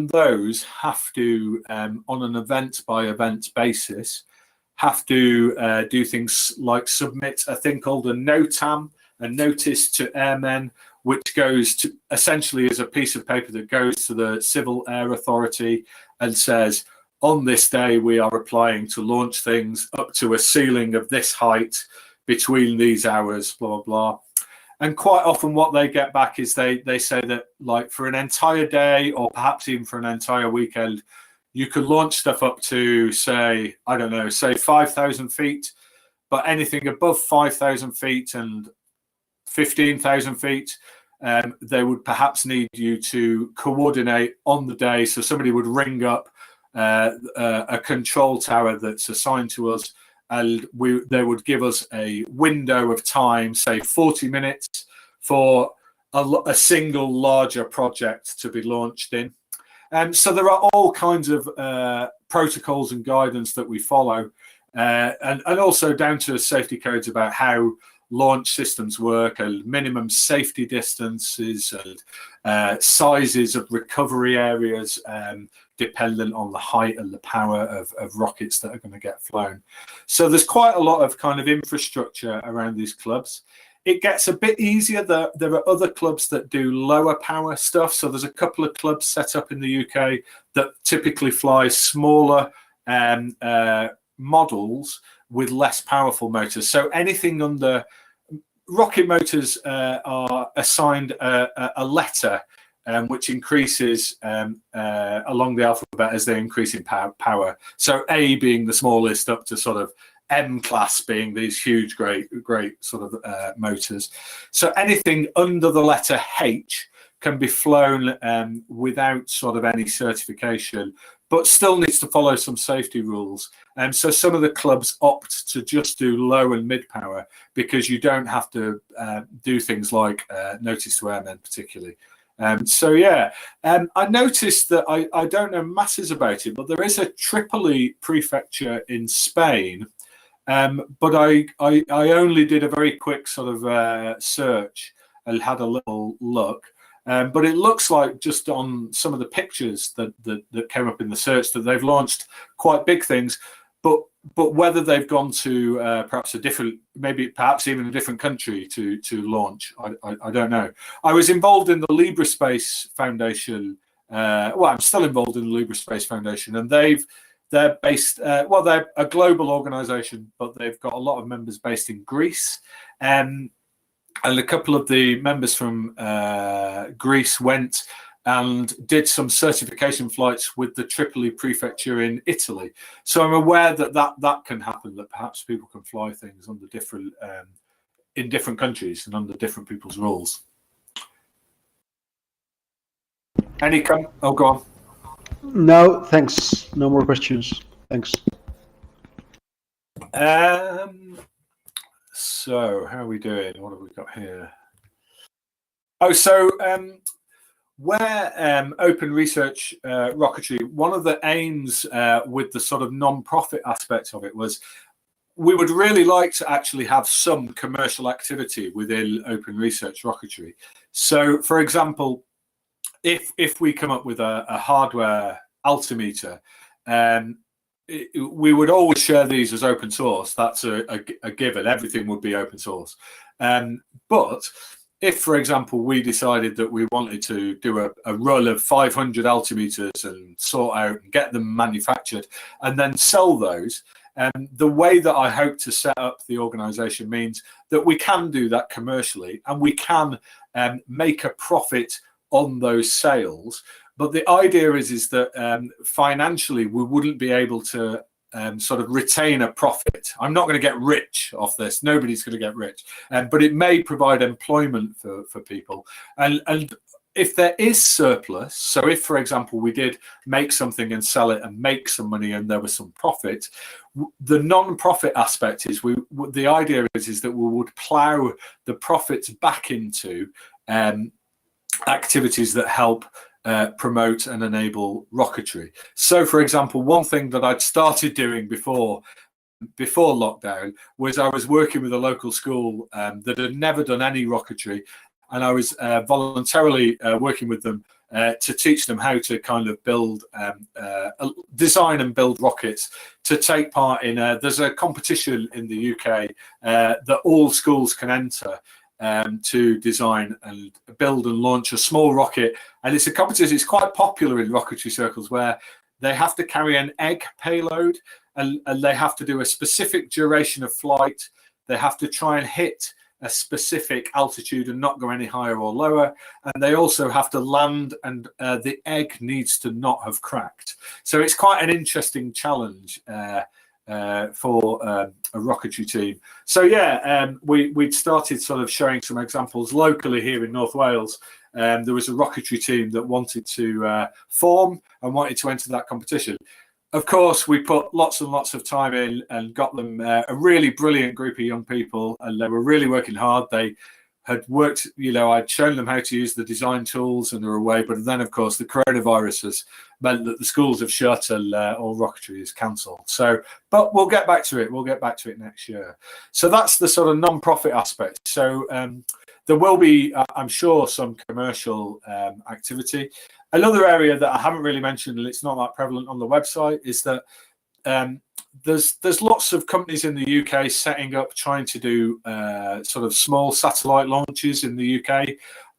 those have to, on an event by event basis, have to do things like submit a thing called a NOTAM, a notice to airmen, which goes to essentially is a piece of paper that goes to the Civil Air Authority and says, on this day we are applying to launch things up to a ceiling of this height between these hours, blah blah blah. And quite often what they get back is they say that, like, for an entire day or perhaps even for an entire weekend, you could launch stuff up to, say, I don't know, say 5,000 feet, but anything above 5,000 feet and 15,000 feet, they would perhaps need you to coordinate on the day. So somebody would ring up a control tower that's assigned to us, and they would give us a window of time, say 40 minutes, for a single larger project to be launched in. So there are all kinds of protocols and guidance that we follow, and also down to safety codes about how launch systems work, and minimum safety distances, and sizes of recovery areas, dependent on the height and the power of rockets that are going to get flown. So there's quite a lot of kind of infrastructure around these clubs. It gets a bit easier. There are other clubs that do lower power stuff. So there's a couple of clubs set up in the UK that typically fly smaller models with less powerful motors. So anything under rocket motors are assigned a letter which increases along the alphabet as they increase in power. So A being the smallest, up to sort of M class being these huge, great sort of motors. So anything under the letter H can be flown without sort of any certification, but still needs to follow some safety rules. So some of the clubs opt to just do low and mid power because you don't have to do things like notice to airmen particularly. So yeah, I noticed that I don't know masses about it, but there is a Tripoli prefecture in Spain. But I only did a very quick sort of search and had a little look. But it looks like, just on some of the pictures that came up in the search, that they've launched quite big things. But whether they've gone to perhaps a different, perhaps even a different country to launch, I don't know. I was involved in the LibreSpace Foundation. Well, I'm still involved in the LibreSpace Foundation, and they're based. Well, they're a global organisation, but they've got a lot of members based in Greece. And a couple of the members from Greece went and did some certification flights with the Tripoli prefecture in Italy. So I'm aware that can happen, that perhaps people can fly things under different in different countries and under different people's rules. Oh, go on. No, thanks. No more questions. Thanks. So how are we doing? What have we got here? Oh, so where Open Research Rocketry, one of the aims with the sort of non-profit aspect of it was, we would really like to actually have some commercial activity within Open Research Rocketry. So, for example, if we come up with a hardware altimeter, we would always share these as open source. That's a given. Everything would be open source. But if, for example, we decided that we wanted to do a run of 500 altimeters and sort out and get them manufactured and then sell those, the way that I hope to set up the organization means that we can do that commercially, and we can make a profit on those sales. But the idea is that financially we wouldn't be able to sort of retain a profit. I'm not going to get rich off this. Nobody's going to get rich, but it may provide employment for people. And if there is surplus, so if, for example, we did make something and sell it and make some money and there was some profit, the non-profit aspect is the idea is that we would plough the profits back into activities that help promote and enable rocketry. So, for example, one thing that I'd started doing before lockdown was I was working with a local school that had never done any rocketry, and I was voluntarily working with them to teach them how to kind of build, design and build rockets to take part in there's a competition in the UK that all schools can enter to design and build and launch a small rocket. And it's a competition, it's quite popular in rocketry circles, where they have to carry an egg payload, and they have to do a specific duration of flight. They have to try and hit a specific altitude and not go any higher or lower. And they also have to land, and the egg needs to not have cracked. So it's quite an interesting challenge for a rocketry team. So yeah, we'd started sort of showing some examples locally here in North Wales. There was a rocketry team that wanted to form and wanted to enter that competition. Of course, we put lots and lots of time in and got them a really brilliant group of young people, and they were really working hard. They had worked, I'd shown them how to use the design tools and they're away. But then, of course, the coronavirus has meant that the schools have shut and all rocketry is cancelled. So, but we'll get back to it. We'll get back to it next year. So that's the sort of non-profit aspect. So there will be, I'm sure, some commercial activity. Another area that I haven't really mentioned, and it's not that prevalent on the website, is that there's lots of companies in the UK setting up, trying to do sort of small satellite launches in the UK.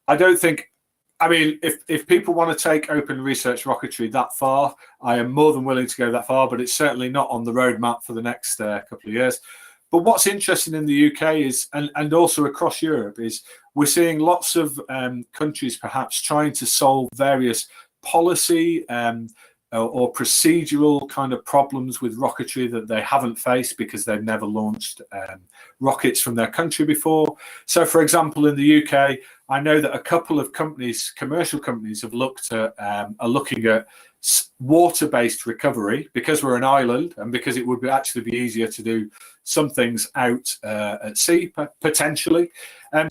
I don't think, I mean, if people want to take open research rocketry that far, I am more than willing to go that far, but it's certainly not on the roadmap for the next couple of years. But what's interesting in the UK is, and also across Europe, is we're seeing lots of countries perhaps trying to solve various policy or procedural kind of problems with rocketry that they haven't faced because they've never launched rockets from their country before. So, for example, in the UK, I know that a couple of companies, commercial companies, have looked at are looking at water-based recovery, because we're an island and because it would actually be easier to do some things out at sea potentially.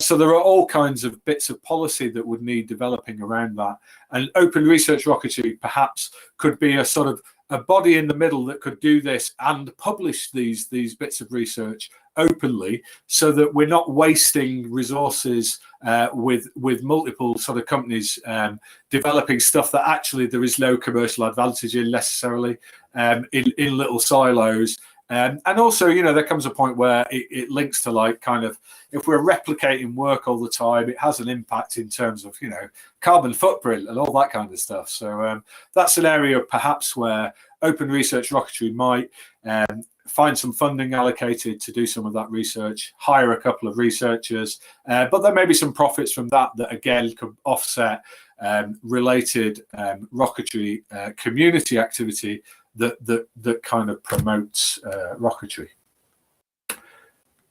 So there are all kinds of bits of policy that would need developing around that. And open research rocketry perhaps could be a sort of a body in the middle that could do this and publish these bits of research openly, so that we're not wasting resources with multiple sort of companies developing stuff that actually there is no commercial advantage in necessarily, in little silos. And also, there comes a point where it links to, like, kind of, if we're replicating work all the time, it has an impact in terms of, carbon footprint and all that kind of stuff. So that's an area perhaps where open research rocketry might find some funding allocated to do some of that research, hire a couple of researchers, but there may be some profits from that again could offset related rocketry community activity that kind of promotes rocketry.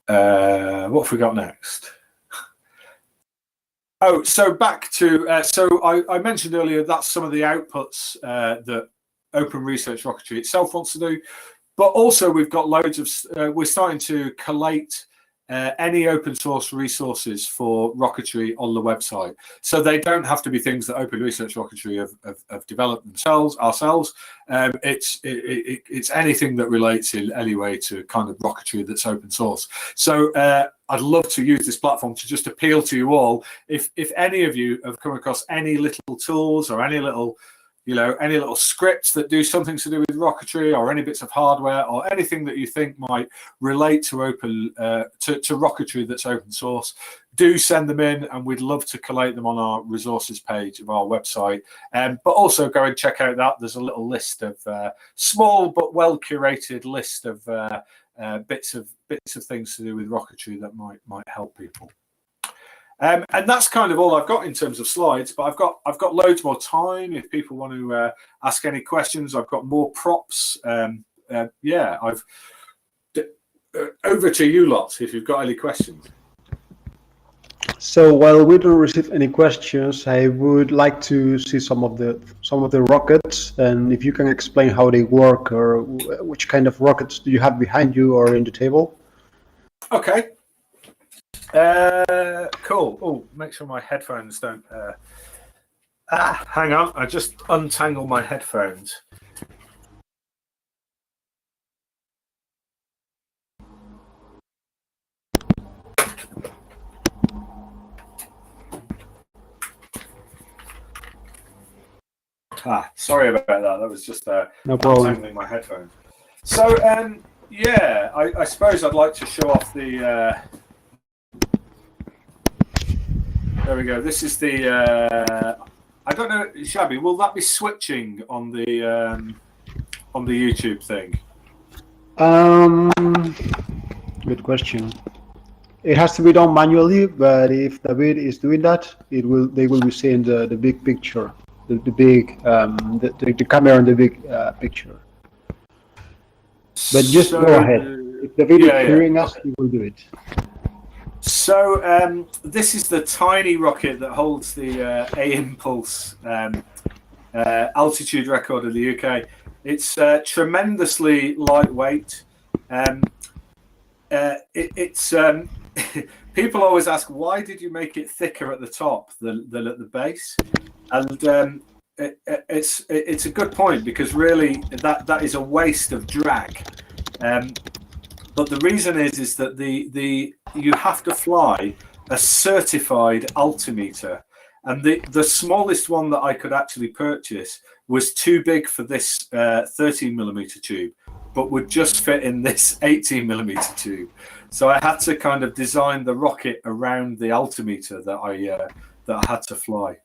What have we got next? Oh, so back to, so I mentioned earlier that's some of the outputs that open research rocketry itself wants to do, but also we've got loads of, we're starting to collate any open source resources for rocketry on the website. So they don't have to be things that open research rocketry have developed ourselves. It's anything that relates in any way to kind of rocketry that's open source. So I'd love to use this platform to just appeal to you all. If any of you have come across any little tools or any little scripts that do something to do with rocketry, or any bits of hardware or anything that you think might relate to open to rocketry that's open source, do send them in, and we'd love to collate them on our resources page of our website. But also go and check out that there's a little list of small but well curated list of bits of things to do with rocketry that might help people. And that's kind of all I've got in terms of slides, but I've got loads more time if people want to ask any questions. I've got more props. Yeah, over to you lot if you've got any questions. So while we don't receive any questions, I would like to see some of the rockets, and if you can explain how they work or which kind of rockets do you have behind you or in the table. Okay. Cool. Oh, make sure my headphones don't. Hang on. I just untangled my headphones. Sorry about that. That was just No problem. untangling my headphones. So, yeah, I suppose I'd like to show off the. There we go. This is the. I don't know, Shabby. Will that be switching on the YouTube thing? Good question. It has to be done manually, but if David is doing that, they will be seeing the big picture, the big the camera and the big picture. But just go ahead. If David is hearing us, he will do it. So this is the tiny rocket that holds the A-Impulse altitude record of the UK. It's tremendously lightweight. It's people always ask, why did you make it thicker at the top than at the base? And it's a good point, because really that is a waste of drag. But the reason is that you have to fly a certified altimeter, and the smallest one that I could actually purchase was too big for this 13mm tube, but would just fit in this 18mm tube. So I had to kind of design the rocket around the altimeter that I had to fly.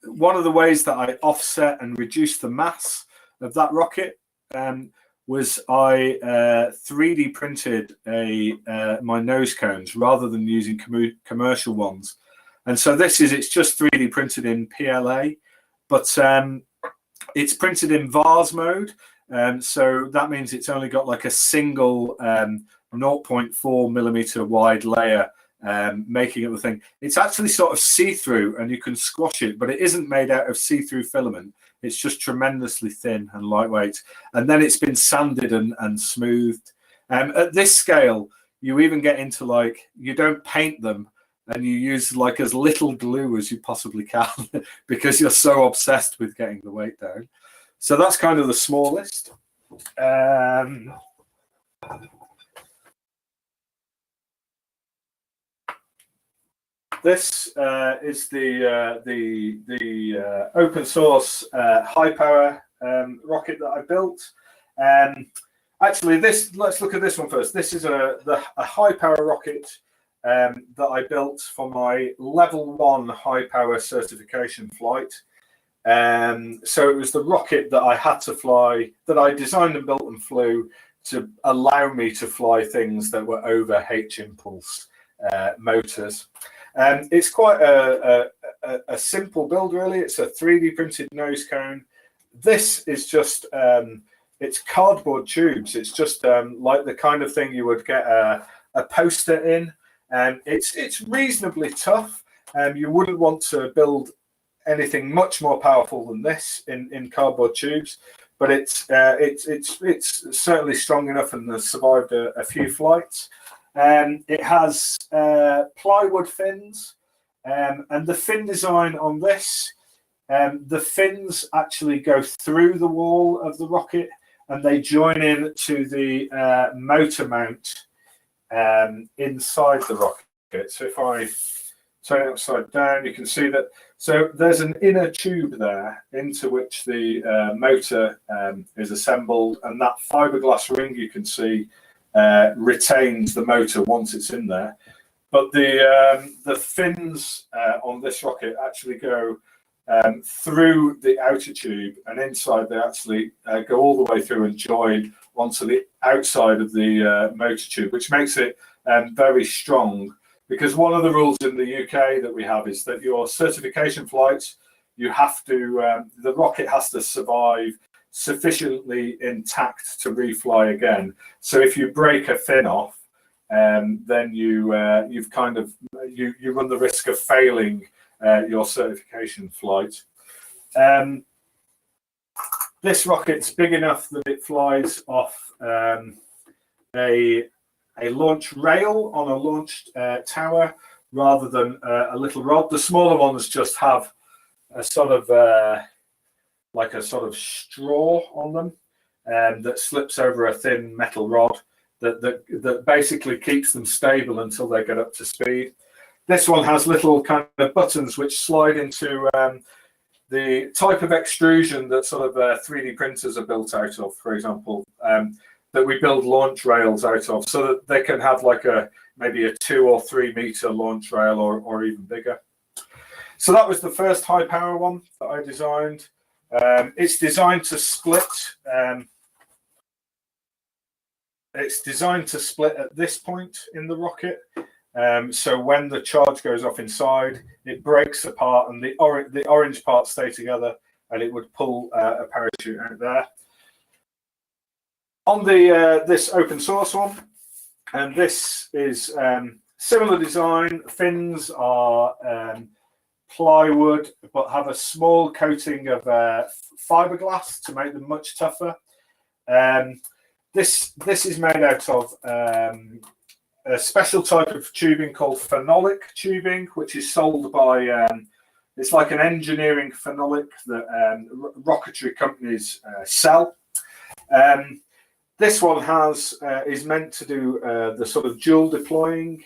One of the ways that I offset and reduce the mass of that rocket was I 3D printed my nose cones rather than using commercial ones. And so it's just 3D printed in PLA, but it's printed in vase mode. So that means it's only got like a single 0.4mm wide layer, making it the thing. It's actually sort of see-through, and you can squash it, but it isn't made out of see-through filament. It's just tremendously thin and lightweight. And then it's been sanded and smoothed. At this scale, you even get into you don't paint them, and you use as little glue as you possibly can because you're so obsessed with getting the weight down. So that's kind of the smallest. This is the open source high power rocket that I built. Actually, let's look at this one first. This is a high power rocket that I built for my level 1 high power certification flight. So it was the rocket that I had to fly, that I designed and built and flew to allow me to fly things that were over H-impulse motors. It's quite a simple build, really. It's a 3D printed nose cone. This is just it's cardboard tubes. It's just like the kind of thing you would get a poster in. It's reasonably tough. You wouldn't want to build anything much more powerful than this in cardboard tubes, but it's certainly strong enough and has survived a few flights. It has plywood fins, and the fin design on this, the fins actually go through the wall of the rocket, and they join in to the motor mount inside the rocket. So if I turn it upside down, you can see that. So there's an inner tube there into which the motor is assembled, and that fiberglass ring you can see retains the motor once it's in there. But the fins on this rocket actually go through the outer tube, and inside they actually go all the way through and join onto the outside of the motor tube, which makes it very strong. Because one of the rules in the UK that we have is that your certification flights, you have to, the rocket has to survive sufficiently intact to refly again. So if you break a fin off, then you've kind of you run the risk of failing your certification flight. This rocket's big enough that it flies off a launch rail on a launched tower rather than a little rod. The smaller ones just have a sort of like a sort of straw on them that slips over a thin metal rod that basically keeps them stable until they get up to speed. This one has little kind of buttons which slide into the type of extrusion that sort of 3D printers are built out of, for example, that we build launch rails out of, so that they can have like maybe a 2 or 3 meter launch rail or even bigger. So that was the first high power one that I designed. It's designed to split. It's designed to split at this point in the rocket. So when the charge goes off inside, it breaks apart, and the orange parts stay together, and it would pull a parachute out there. On the this open source one, and this is similar design. Fins are plywood, but have a small coating of fiberglass to make them much tougher. This is made out of a special type of tubing called phenolic tubing, which is sold by it's like an engineering phenolic that rocketry companies sell. This one is meant to do the sort of dual deploying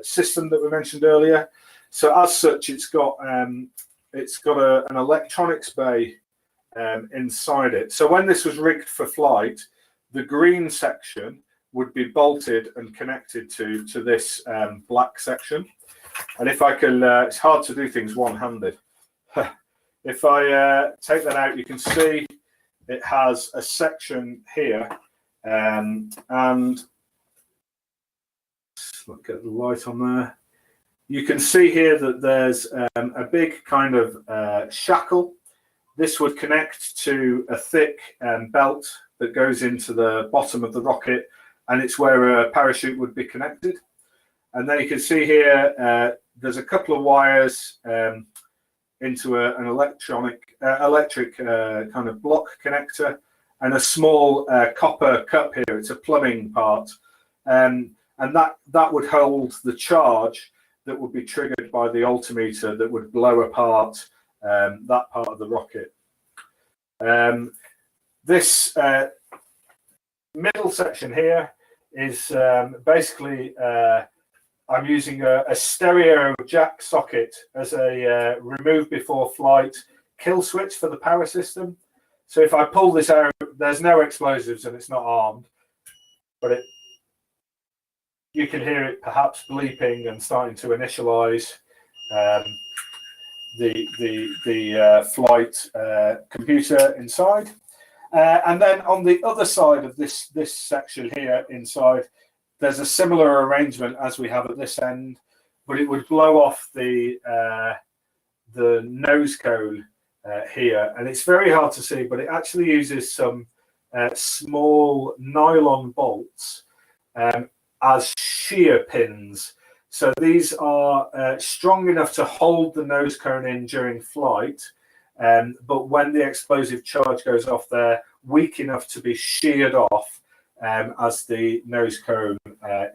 system that we mentioned earlier. So as such, it's got an electronics bay inside it. So when this was rigged for flight, the green section would be bolted and connected to this black section. And if I can, it's hard to do things one-handed. If I take that out, you can see it has a section here, and let's get the light on there. You can see here that there's a big kind of shackle. This would connect to a thick belt that goes into the bottom of the rocket, and it's where a parachute would be connected. And then you can see here, there's a couple of wires into an electric kind of block connector, and a small copper cup here. It's a plumbing part, and that would hold the charge that would be triggered by the altimeter that would blow apart that part of the rocket. This middle section here is basically I'm using a stereo jack socket as a remove before flight kill switch for the power system. So if I pull this out, there's no explosives and it's not armed, but you can hear it perhaps bleeping and starting to initialize the flight computer inside. And then on the other side of this section here inside, there's a similar arrangement as we have at this end, but it would blow off the nose cone here, and it's very hard to see, but it actually uses some small nylon bolts as shear pins. So these are strong enough to hold the nose cone in during flight, but when the explosive charge goes off, they're weak enough to be sheared off as the nose cone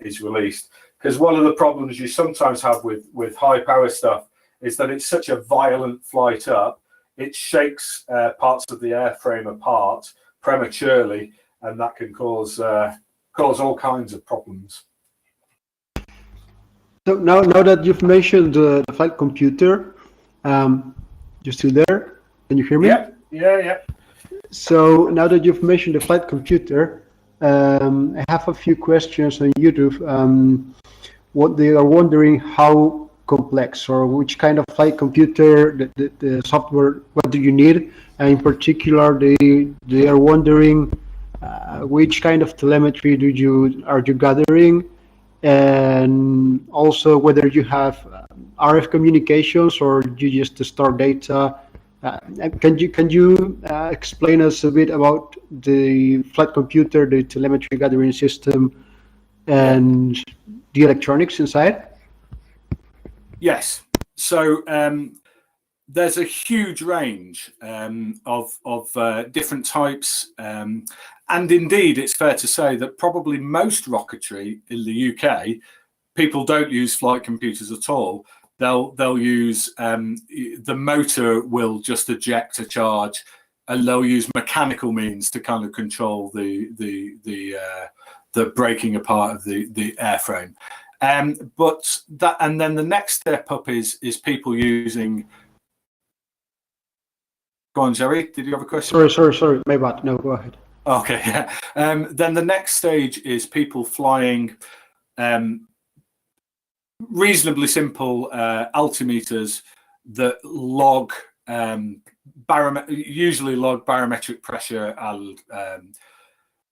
is released. Because one of the problems you sometimes have with high power stuff is that it's such a violent flight up, it shakes parts of the airframe apart prematurely, and that can cause all kinds of problems. So now that you've mentioned the flight computer, you're still there? Can you hear me? Yeah. So now that you've mentioned the flight computer, I have a few questions on YouTube. What they are wondering, how complex or which kind of flight computer, the software, what do you need? And in particular, they are wondering which kind of telemetry are you gathering, and also whether you have RF communications or you just store data. Can you explain us a bit about the flight computer, the telemetry gathering system, and the electronics inside? Yes. So there's a huge range of different types, and indeed, it's fair to say that probably most rocketry in the UK, people don't use flight computers at all. They'll use the motor will just eject a charge, and they'll use mechanical means to kind of control the breaking apart of the airframe. But that, and then the next step up is people using. Go on, Jerry. Did you have a question? Sorry. My bad. No, go ahead. Okay. Yeah. Then the next stage is people flying reasonably simple altimeters that log usually log barometric pressure and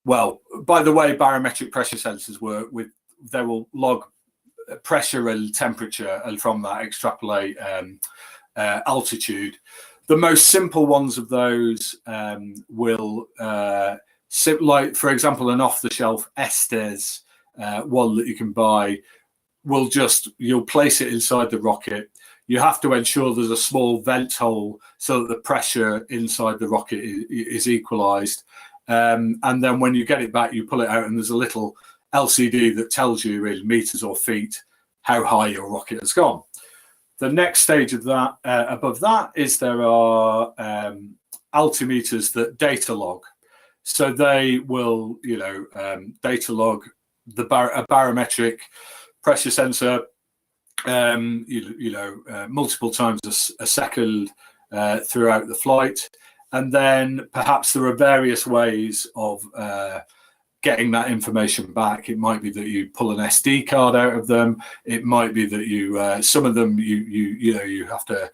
well, by the way, barometric pressure sensors work with, they will log pressure and temperature, and from that extrapolate altitude. The most simple ones of those will, like for example, an off-the-shelf Estes one that you can buy, will just, you'll place it inside the rocket. You have to ensure there's a small vent hole so that the pressure inside the rocket is equalized. And then when you get it back, you pull it out and there's a little LCD that tells you in meters or feet how high your rocket has gone. The next stage of that, above that, is there are altimeters that data log. So they will, data log a barometric pressure sensor, multiple times a second throughout the flight. And then perhaps there are various ways of getting that information back. It might be that you pull an SD card out of them. It might be that you, some of them, you have to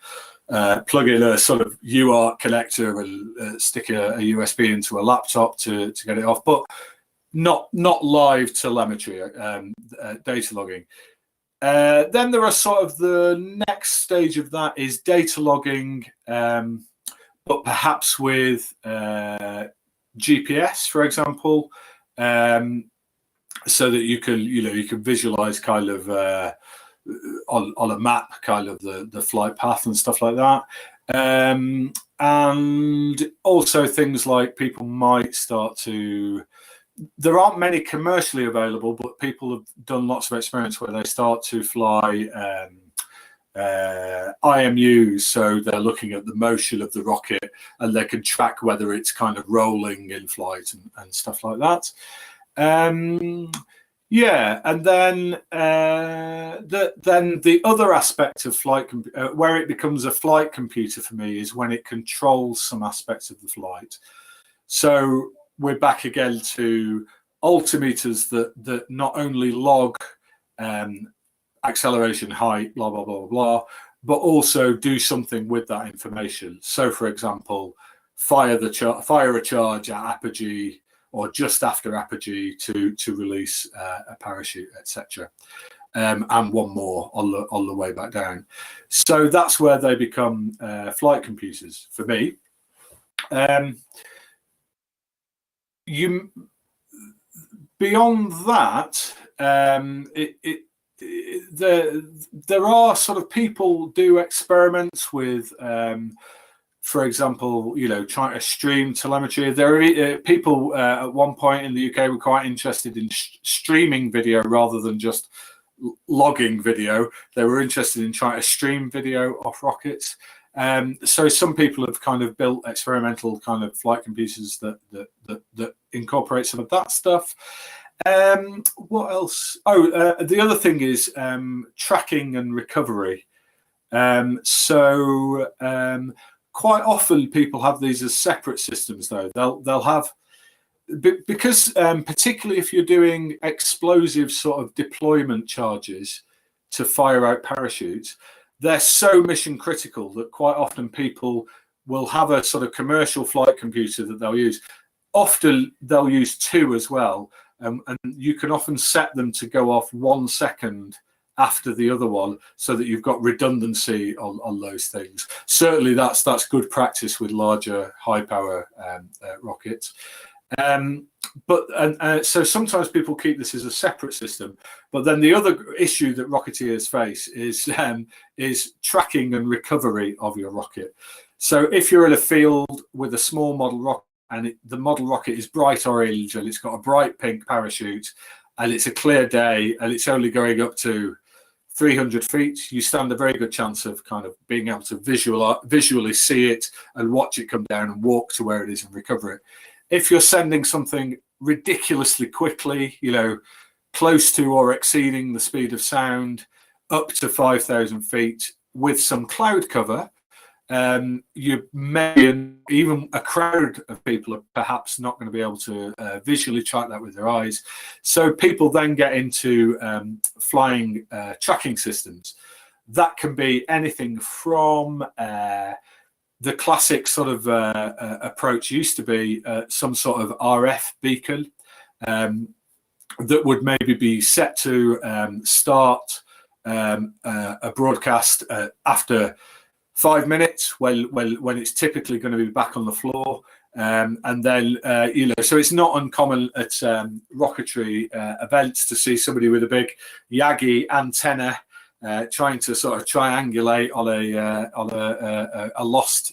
plug in a sort of UART connector and stick a USB into a laptop to get it off, but not live telemetry, data logging. Then there are sort of the next stage of that is data logging, but perhaps with GPS, for example, so that you can visualize kind of on a map kind of the flight path and stuff like that. And also things like people might start to, there aren't many commercially available, but people have done lots of experiments where they start to fly IMUs, so they're looking at the motion of the rocket and they can track whether it's kind of rolling in flight and stuff like that. Yeah, and then the other aspect of flight where it becomes a flight computer for me is when it controls some aspects of the flight. So we're back again to altimeters that not only log acceleration, height, blah, blah, blah, blah, but also do something with that information. So, for example, fire a charge at apogee or just after apogee to release a parachute, etc. And one more on the way back down. So that's where they become flight computers for me. Beyond that, there are sort of people do experiments with, for example, trying to stream telemetry. There are people at one point in the UK were quite interested in streaming video rather than just logging video. They were interested in trying to stream video off rockets. So some people have kind of built experimental kind of flight computers that incorporate some of that stuff. What else? The other thing is tracking and recovery. Quite often people have these as separate systems, though. They'll have, because particularly if you're doing explosive sort of deployment charges to fire out parachutes, they're so mission critical that quite often people will have a sort of commercial flight computer that they'll use. Often they'll use two as well, and you can often set them to go off 1 second after the other one, so that you've got redundancy on those things. Certainly, that's good practice with larger, high power rockets. So sometimes people keep this as a separate system. But then the other issue that rocketeers face is tracking and recovery of your rocket. So if you're in a field with a small model rocket and the model rocket is bright orange and it's got a bright pink parachute and it's a clear day and it's only going up to 300 feet, you stand a very good chance of kind of being able to visually see it and watch it come down and walk to where it is and recover it. If you're sending something ridiculously quickly, you know, close to or exceeding the speed of sound, up to 5,000 feet with some cloud cover, you may, even a crowd of people are perhaps not going to be able to visually track that with their eyes. So people then get into flying tracking systems. That can be anything from the classic sort of approach used to be some sort of RF beacon that would maybe be set to start a broadcast after 5 minutes when it's typically going to be back on the floor. And then, you know, so it's not uncommon at rocketry events to see somebody with a big Yagi antenna trying to sort of triangulate on a lost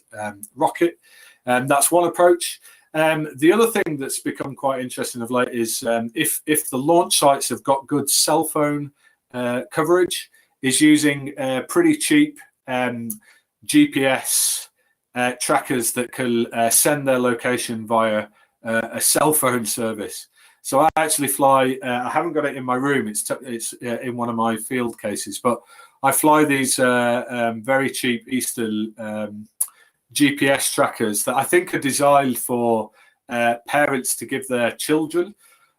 rocket. That's one approach. The other thing that's become quite interesting of late is if the launch sites have got good cell phone coverage, is using pretty cheap GPS trackers that can send their location via a cell phone service. So I actually fly. I haven't got it in my room. It's in one of my field cases, but I fly these very cheap Eastern GPS trackers that I think are designed for parents to give their children.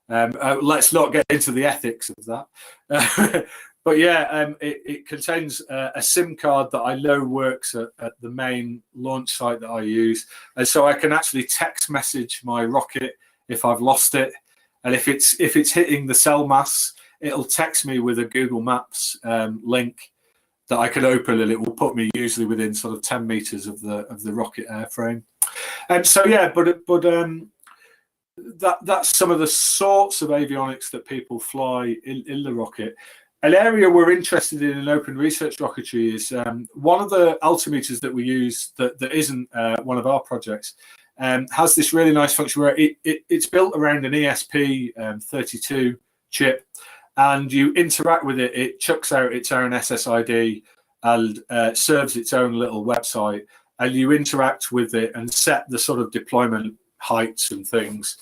Let's not get into the ethics of that. But yeah, it contains a SIM card that I know works at the main launch site that I use, and so I can actually text message my rocket if I've lost it. And if it's hitting the cell mass, it'll text me with a Google Maps link that I can open, and it will put me usually within sort of 10 meters of the rocket airframe. And so yeah, but that's some of the sorts of avionics that people fly in the rocket. An area we're interested in open research rocketry is one of the altimeters that we use that isn't one of our projects. Has this really nice function where it's built around an ESP32 chip, and you interact with it. It chucks out its own SSID and serves its own little website, and you interact with it and set the sort of deployment heights and things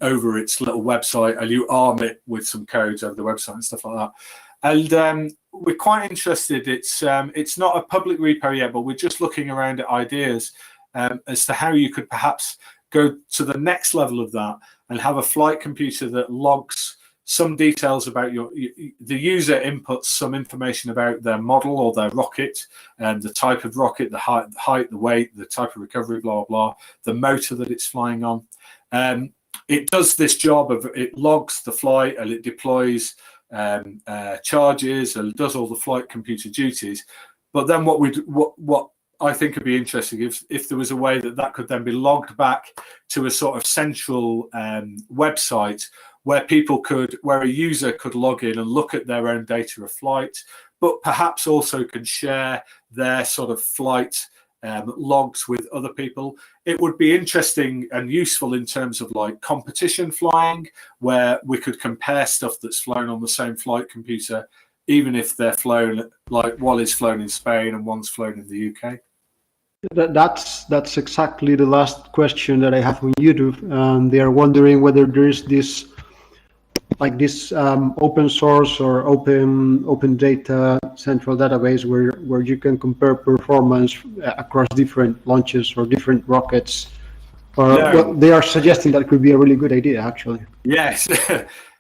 over its little website, and you arm it with some codes over the website and stuff like that. And we're quite interested. It's not a public repo yet, but we're just looking around at ideas as to how you could perhaps go to the next level of that and have a flight computer that logs some details about the user inputs some information about their model or their rocket, and the type of rocket, the height, the weight, the type of recovery, blah, blah, the motor that it's flying on. It does this job of it logs the flight and it deploys charges and does all the flight computer duties. But then what I think would be interesting if there was a way that could then be logged back to a sort of central website where a user could log in and look at their own data of flight, but perhaps also can share their sort of flight logs with other people. It would be interesting and useful in terms of like competition flying, where we could compare stuff that's flown on the same flight computer, even if they're flown, like one is flown in Spain and one's flown in the UK. That's exactly the last question that I have on YouTube. They are wondering whether there is this open source or open data central database where you can compare performance across different launches or different rockets. Well, they are suggesting that could be a really good idea, actually. Yes.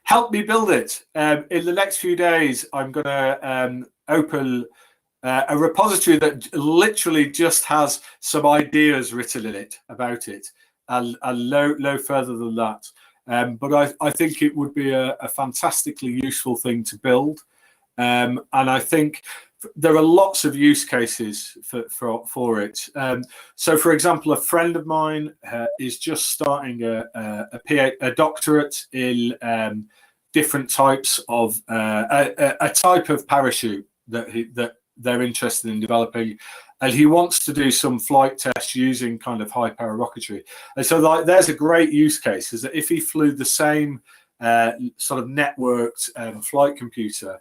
Help me build it. In the next few days, I'm going to open a repository that literally just has some ideas written in it about it, and no further than that. But I think it would be a fantastically useful thing to build. And I think there are lots of use cases for it. So, for example, a friend of mine is just starting a doctorate in different types of a type of parachute that they're interested in developing, and he wants to do some flight tests using kind of high power rocketry. And so, like, there's a great use case, is that if he flew the same sort of networked flight computer,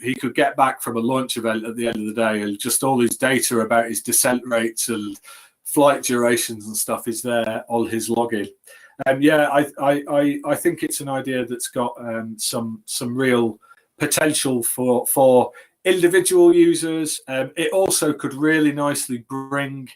he could get back from a launch event at the end of the day, and just all his data about his descent rates and flight durations and stuff is there on his login. Yeah, I think it's an idea that's got some real potential for individual users. It also could really nicely bring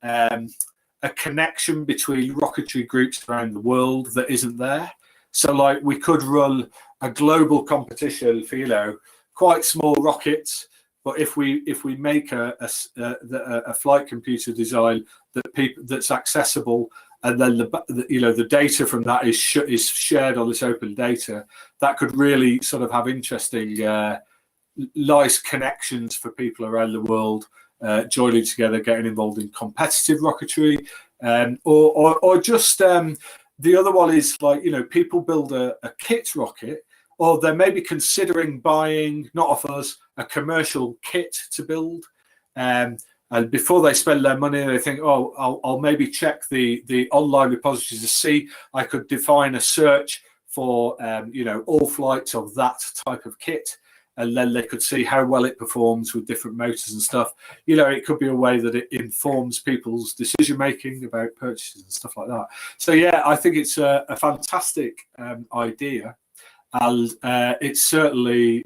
a connection between rocketry groups around the world that isn't there. So, like, we could run a global competition for, you know, quite small rockets, but if we make a flight computer design that's accessible, and then the data from that is shared on this open data, that could really sort of have interesting, nice connections for people around the world, joining together, getting involved in competitive rocketry, or just the other one is, like, you know, people build a kit rocket, or they're maybe considering buying, not off us, a commercial kit to build. And before they spend their money, they think, oh, I'll maybe check the online repositories to see. I could define a search for, you know, all flights of that type of kit. And then they could see how well it performs with different motors and stuff. You know, it could be a way that it informs people's decision-making about purchases and stuff like that. So, yeah, I think it's a fantastic idea. And it's certainly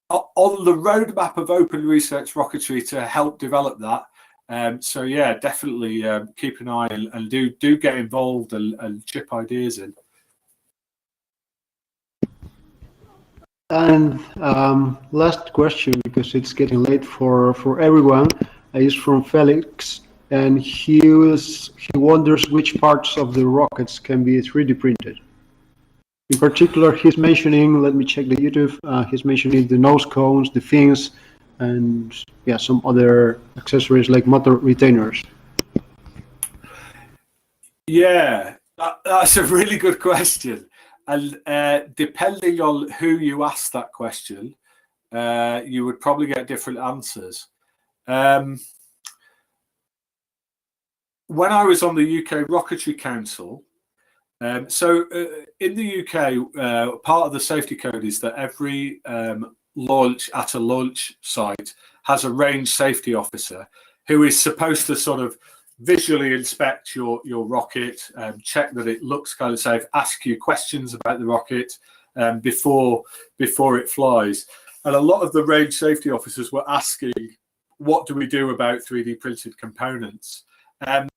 on the roadmap of open research rocketry to help develop that. So, yeah, definitely keep an eye and do get involved and chip ideas in. And last question, because it's getting late for everyone, is from Felix, and he wonders which parts of the rockets can be 3D printed. In particular, he's mentioning, let me check the YouTube, he's mentioning the nose cones, the fins, and yeah, some other accessories like motor retainers. Yeah, that's a really good question. And depending on who you ask that question, you would probably get different answers. When I was on the UK Rocketry Council, in the UK, part of the safety code is that every launch at a launch site has a range safety officer who is supposed to sort of visually inspect your rocket, check that it looks kind of safe, ask you questions about the rocket before it flies. And a lot of the range safety officers were asking, what do we do about 3D printed components? And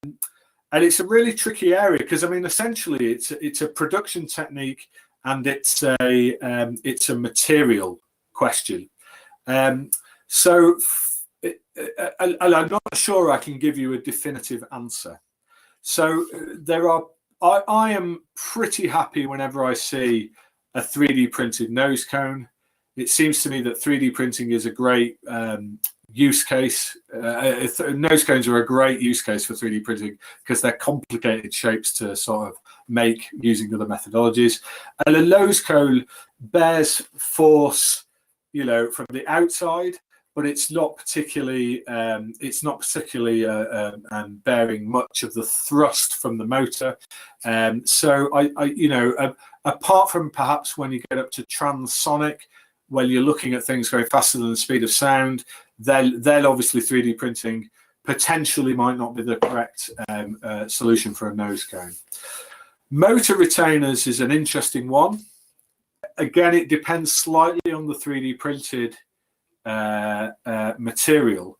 it's a really tricky area, because, I mean, essentially it's a production technique, and it's a material question. So I'm not sure I can give you a definitive answer. So I am pretty happy whenever I see a 3D printed nose cone. It seems to me that 3D printing is a great use case. Nose cones are a great use case for 3D printing, because they're complicated shapes to sort of make using other methodologies. And a nose cone bears force, you know, from the outside, but it's not particularly bearing much of the thrust from the motor. So I you know, apart from perhaps when you get up to transonic, when you're looking at things going faster than the speed of sound, then obviously 3D printing potentially might not be the correct solution for a nose cone. Motor retainers is an interesting one. Again, it depends slightly on the 3D printed material.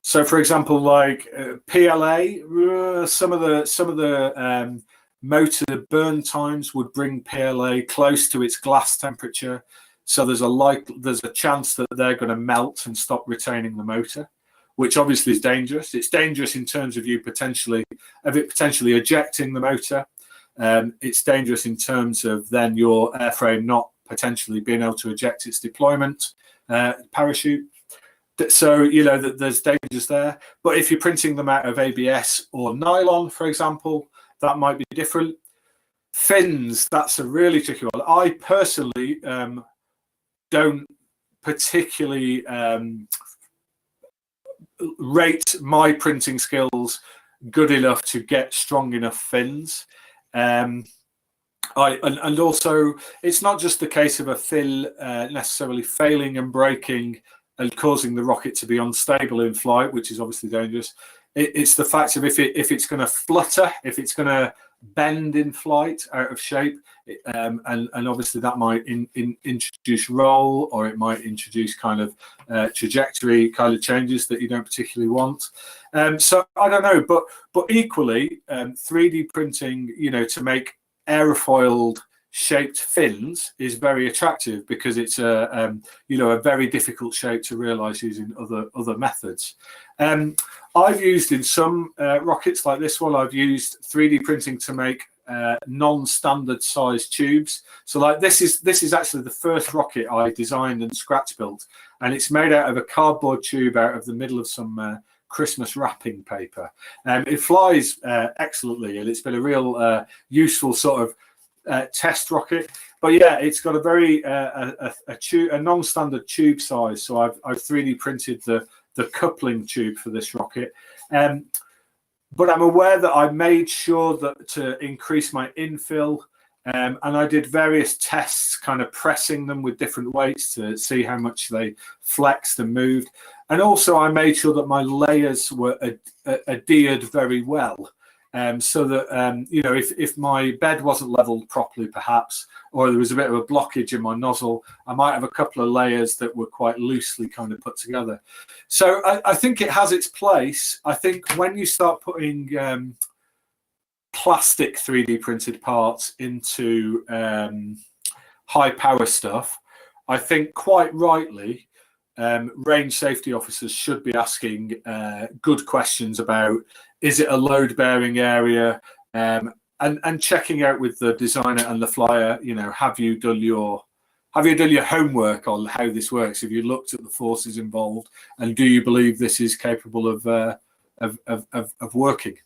So, for example, like PLA, some of the motor burn times would bring PLA close to its glass temperature. So there's a chance that they're going to melt and stop retaining the motor, which obviously is dangerous. It's dangerous in terms of it potentially ejecting the motor. It's dangerous in terms of then your airframe not potentially being able to eject its deployment parachute. So, you know, that there's dangers there. But if you're printing them out of ABS or nylon, for example, that might be different. Fins, that's a really tricky one. I personally don't particularly rate my printing skills good enough to get strong enough fins. And also, it's not just the case of a fin necessarily failing and breaking and causing the rocket to be unstable in flight, which is obviously dangerous. It's the fact of if it's going to flutter, if it's going to bend in flight out of shape, and obviously that might introduce roll, or it might introduce kind of trajectory kind of changes that you don't particularly want. So I don't know, but equally, 3D printing, you know, to make aerofoiled shaped fins is very attractive because it's a you know, a very difficult shape to realize using other methods. I've used in some rockets like this one, I've used 3D printing to make non-standard size tubes. So like this is actually the first rocket I designed and scratch built, and it's made out of a cardboard tube out of the middle of some Christmas wrapping paper. It flies excellently, and it's been a real useful sort of test rocket. But yeah, it's got a very a non-standard tube size. So I've 3D printed the coupling tube for this rocket. But I'm aware that I made sure that to increase my infill, and I did various tests, kind of pressing them with different weights to see how much they flexed and moved. And also I made sure that my layers were adhered very well. So that, you know, if my bed wasn't leveled properly, perhaps, or there was a bit of a blockage in my nozzle, I might have a couple of layers that were quite loosely kind of put together. So I think it has its place. I think when you start putting plastic 3D printed parts into high power stuff, I think quite rightly, range safety officers should be asking good questions about, is it a load bearing area, and checking out with the designer and the flyer, you know, have you done your homework on how this works? Have you looked at the forces involved, and do you believe this is capable of working?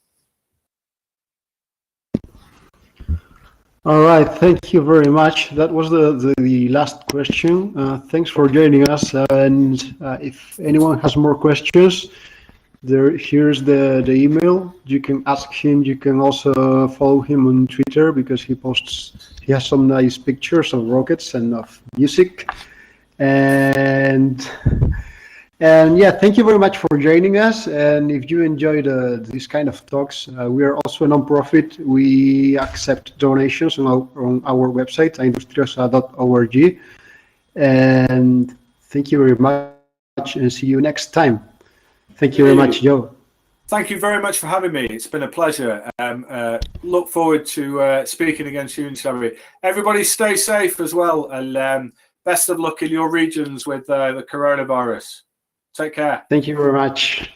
All right, thank you very much. That was the last question. Thanks for joining us. And if anyone has more questions, here's the email. You can ask him. You can also follow him on Twitter because he has some nice pictures of rockets and of music. And yeah, thank you very much for joining us. And if you enjoyed these kind of talks, we are also a non-profit. We accept donations on our website, industriosa.org. And thank you very much, and see you next time. Thank you very much, Joe. Thank you very much for having me. It's been a pleasure. Look forward to speaking again soon, Shabby. Everybody stay safe as well, and best of luck in your regions with the coronavirus. Take care. Thank you very much.